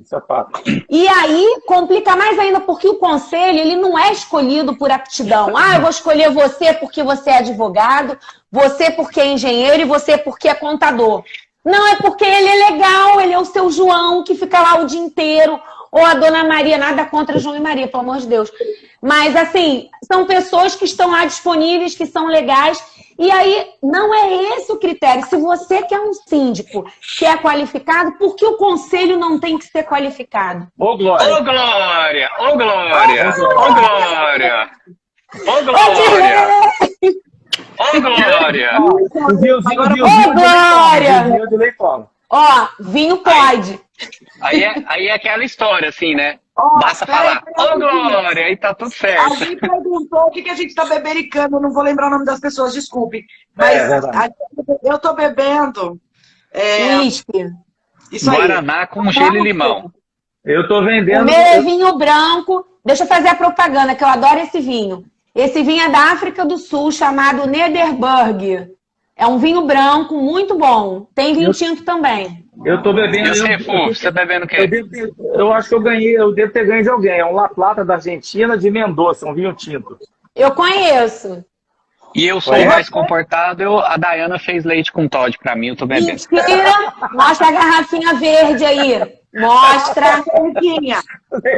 E aí complica mais ainda, porque o conselho ele não é escolhido por aptidão. Eu vou escolher você porque você é advogado, você porque é engenheiro e você porque é contador. Não, é porque ele é legal, ele é o seu João que fica lá o dia inteiro, ou a Dona Maria, nada contra João e Maria, pelo amor de Deus. Mas, assim, são pessoas que estão lá disponíveis, que são legais, e aí não é esse o critério. Se você quer um síndico que é qualificado, por que o conselho não tem que ser qualificado? Ô, Glória! Ô, Glória! Ô, Glória! Ô, Glória! Ô, Glória! Ô, Glória! Ô, Glória! Ó, vinho pode. Aí é aquela história, assim, né? Basta falar, ô Glória, aí tá tudo certo. Alguém perguntou o que a gente tá bebericando, eu não vou lembrar o nome das pessoas, desculpe. Mas eu tô bebendo... Whisky. Guaraná com gelo e limão. Eu tô vendendo... O meu é vinho branco. Deixa eu fazer a propaganda, que eu adoro esse vinho. Esse vinho é da África do Sul, chamado Nederburg. É um vinho branco muito bom. Tem vinho tinto também. Eu tô bebendo... Você tá bebendo o quê? Eu acho que eu devo ter ganho de alguém. É um La Plata da Argentina, de Mendoza, um vinho tinto. Eu conheço. E eu sou mais comportado. A Dayana fez leite com Toddy pra mim, eu tô bebendo. Mentira! Mostra a garrafinha verde aí. Mostra.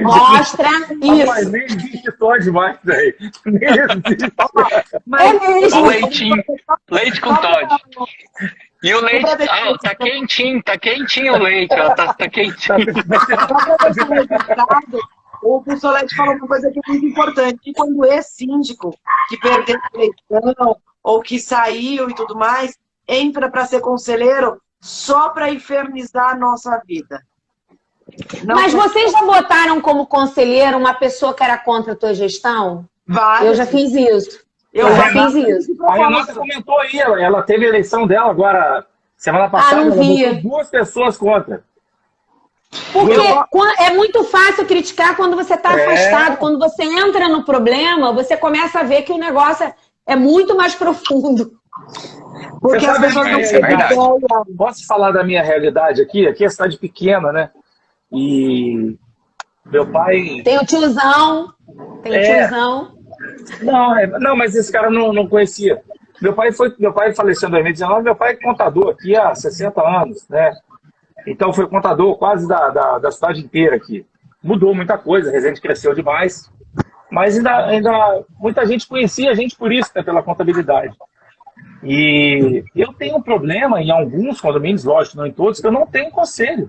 Mostra isso. Mas nem existe Toddy mais, velho. É mesmo. Leite com Toddy. E o leite, tá quentinho o leite, ó, tá quentinho. O Bussolete falou uma coisa que é muito importante, que quando é síndico que perdeu a eleição ou que saiu e tudo mais, entra para ser conselheiro só para infernizar a nossa vida. Mas vocês já botaram como conselheiro uma pessoa que era contra a tua gestão? Várias. Eu já fiz isso. Eu já fiz isso. A Renata comentou aí, ela teve a eleição dela agora, semana passada, ela botou 2 pessoas contra. Porque é muito fácil criticar quando você está afastado. Quando você entra no problema, você começa a ver que o negócio é muito mais profundo. Porque as pessoas não se Posso falar da minha realidade aqui? Aqui é cidade pequena, né? E meu pai... Tem o tiozão. Não, mas esse cara não conhecia. Meu pai faleceu em 2019, meu pai é contador aqui há 60 anos, né? Então foi contador quase da cidade inteira aqui. Mudou muita coisa, Resende cresceu demais, mas ainda muita gente conhecia a gente por isso, né, pela contabilidade. E eu tenho um problema em alguns condomínios, lógico, não em todos, que eu não tenho conselho.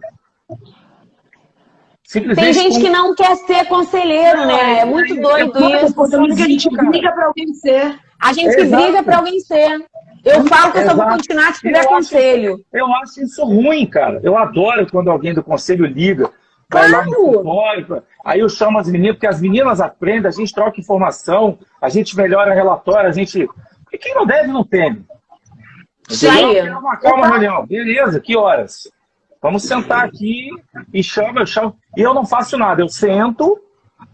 Tem gente que não quer ser conselheiro, né? É muito doido isso. Que a gente briga para alguém ser. A gente briga para alguém ser. Eu falo que eu só vou continuar se tiver conselho. Eu acho isso ruim, cara. Eu adoro quando alguém do conselho liga. Vai lá no escritório, aí eu chamo as meninas, porque as meninas aprendem, a gente troca informação, a gente melhora relatório, a gente... E quem não deve, não teme. Isso aí. Calma, reunião. Beleza, que horas? Vamos sentar aqui e eu chamo. E eu não faço nada, eu sento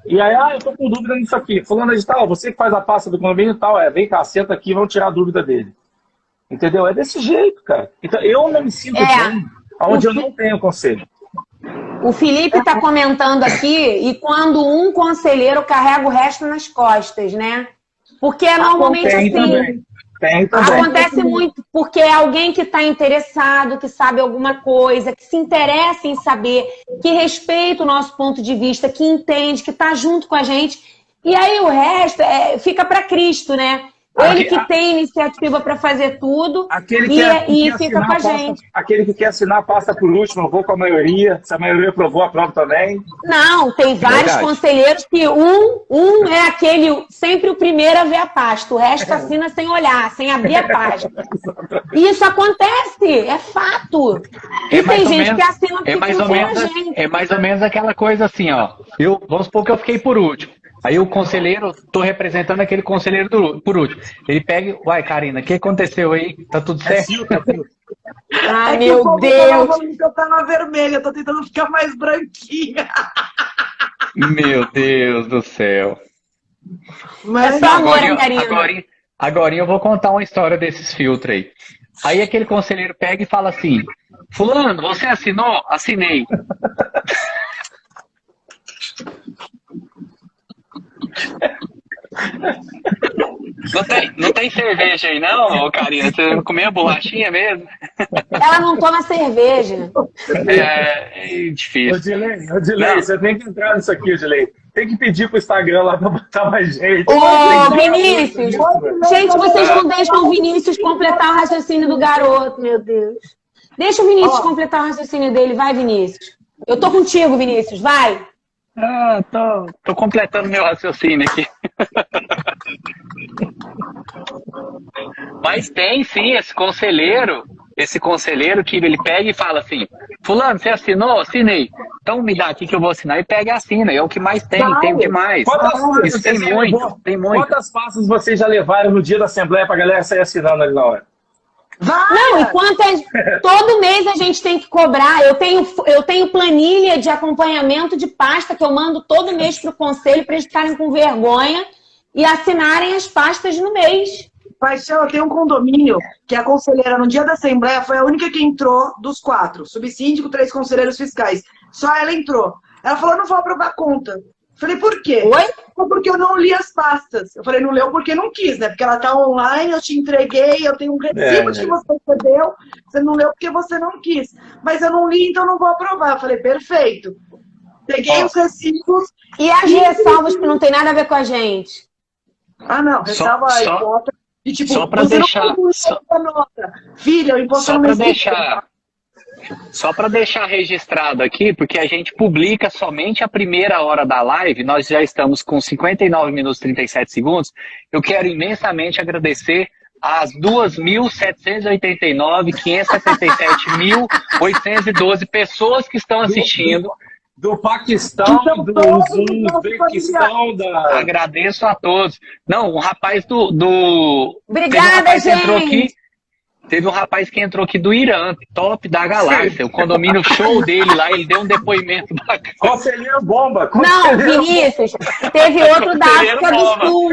e aí, eu tô com dúvida nisso aqui. Fulano de tal, você que faz a pasta do condomínio e tal, vem cá, senta aqui, vamos tirar a dúvida dele. Entendeu? É desse jeito, cara. Então eu não me sinto bem onde eu não tenho conselho. O Felipe está comentando aqui, e quando um conselheiro carrega o resto nas costas, né? Porque é normalmente assim. Também. Acontece muito, porque é alguém que está interessado, que sabe alguma coisa, que se interessa em saber, que respeita o nosso ponto de vista, que entende, que está junto com a gente. E aí o resto fica para Cristo, né? Ele que tem iniciativa para fazer tudo e fica com a gente. Aquele que quer assinar passa por último, eu vou com a maioria. Se a maioria aprovou, aprova também. Não, tem vários conselheiros que um é aquele, sempre o primeiro a ver a pasta, o resto assina sem olhar, sem abrir a página. E isso acontece, é fato. E tem gente que assina porque confia na gente. É mais ou menos aquela coisa assim, ó. Vamos supor que eu fiquei por último. Aí o conselheiro, tô representando aquele conselheiro por último. Ele pega, uai, Karina, o que aconteceu aí? Tá tudo certo? Ai, meu Deus! Eu tá na vermelha, eu tô tentando ficar mais branquinha. Meu Deus do céu. Mas só amor, Karina. Agora eu vou contar uma história desses filtros aí. Aí aquele conselheiro pega e fala assim, fulano, você assinou? Assinei. Não tem cerveja aí não, Karina? Você comeu a bolachinha mesmo? Ela não toma cerveja. É difícil. Odilei, você tem que entrar nisso aqui, Odilei. Tem que pedir pro Instagram lá pra botar mais gente. Ô, Vinícius! Gente, vocês não deixam o Vinícius completar o raciocínio do garoto, meu Deus. Deixa o Vinícius completar o raciocínio dele. Vai, Vinícius. Eu tô contigo, Vinícius. Vai. Tô completando meu raciocínio aqui. Mas tem sim esse conselheiro que ele pega e fala assim, fulano, você assinou? Assinei. Então me dá aqui que eu vou assinar e pega e assina. É o que mais tem demais. Isso tem muito. Quantas pastas vocês já levaram no dia da assembleia pra galera sair assinando ali na hora? Não, todo mês a gente tem que cobrar. Eu tenho planilha de acompanhamento de pasta que eu mando todo mês para o conselho para eles ficarem com vergonha e assinarem as pastas no mês. Paixão, eu tenho um condomínio que a conselheira no dia da assembleia foi a única que entrou dos 4. Subsíndico, 3 conselheiros fiscais. Só ela entrou. Ela falou, não vou aprovar a conta. Falei, por quê? Oi? Porque eu não li as pastas. Eu falei, não leu porque não quis, né? Porque ela tá online, eu te entreguei, eu tenho um recibo que você recebeu, você não leu porque você não quis. Mas eu não li, então não vou aprovar. Eu falei, perfeito. Peguei os recibos. E as ressalvas que não tem nada a ver com a gente? Não, ressalva a hipótese. E, tipo, só pra deixar... Filha, o imposto não Só para deixar registrado aqui, porque a gente publica somente a primeira hora da live, nós já estamos com 59 minutos e 37 segundos. Eu quero imensamente agradecer às 2.789.577.812 pessoas que estão assistindo. do Paquistão, Então, do todos os nossos Uzbequistão, da... Agradeço a todos. Não, um rapaz do... Obrigada, gente! Teve um rapaz que entrou aqui do Irã, top da galáxia. O condomínio show dele lá, ele deu um depoimento bacana. Conselheiro bomba! Não, Vinícius, teve outro da África do Sul,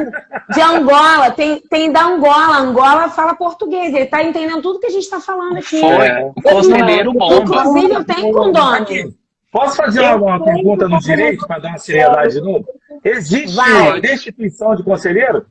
de Angola. Tem da Angola. Angola fala português. Ele tá entendendo tudo que a gente tá falando aqui. Foi, o conselheiro bomba. Inclusive, eu tenho condômino. Posso fazer uma pergunta no direito para dar uma seriedade de novo? Existe destituição de conselheiro?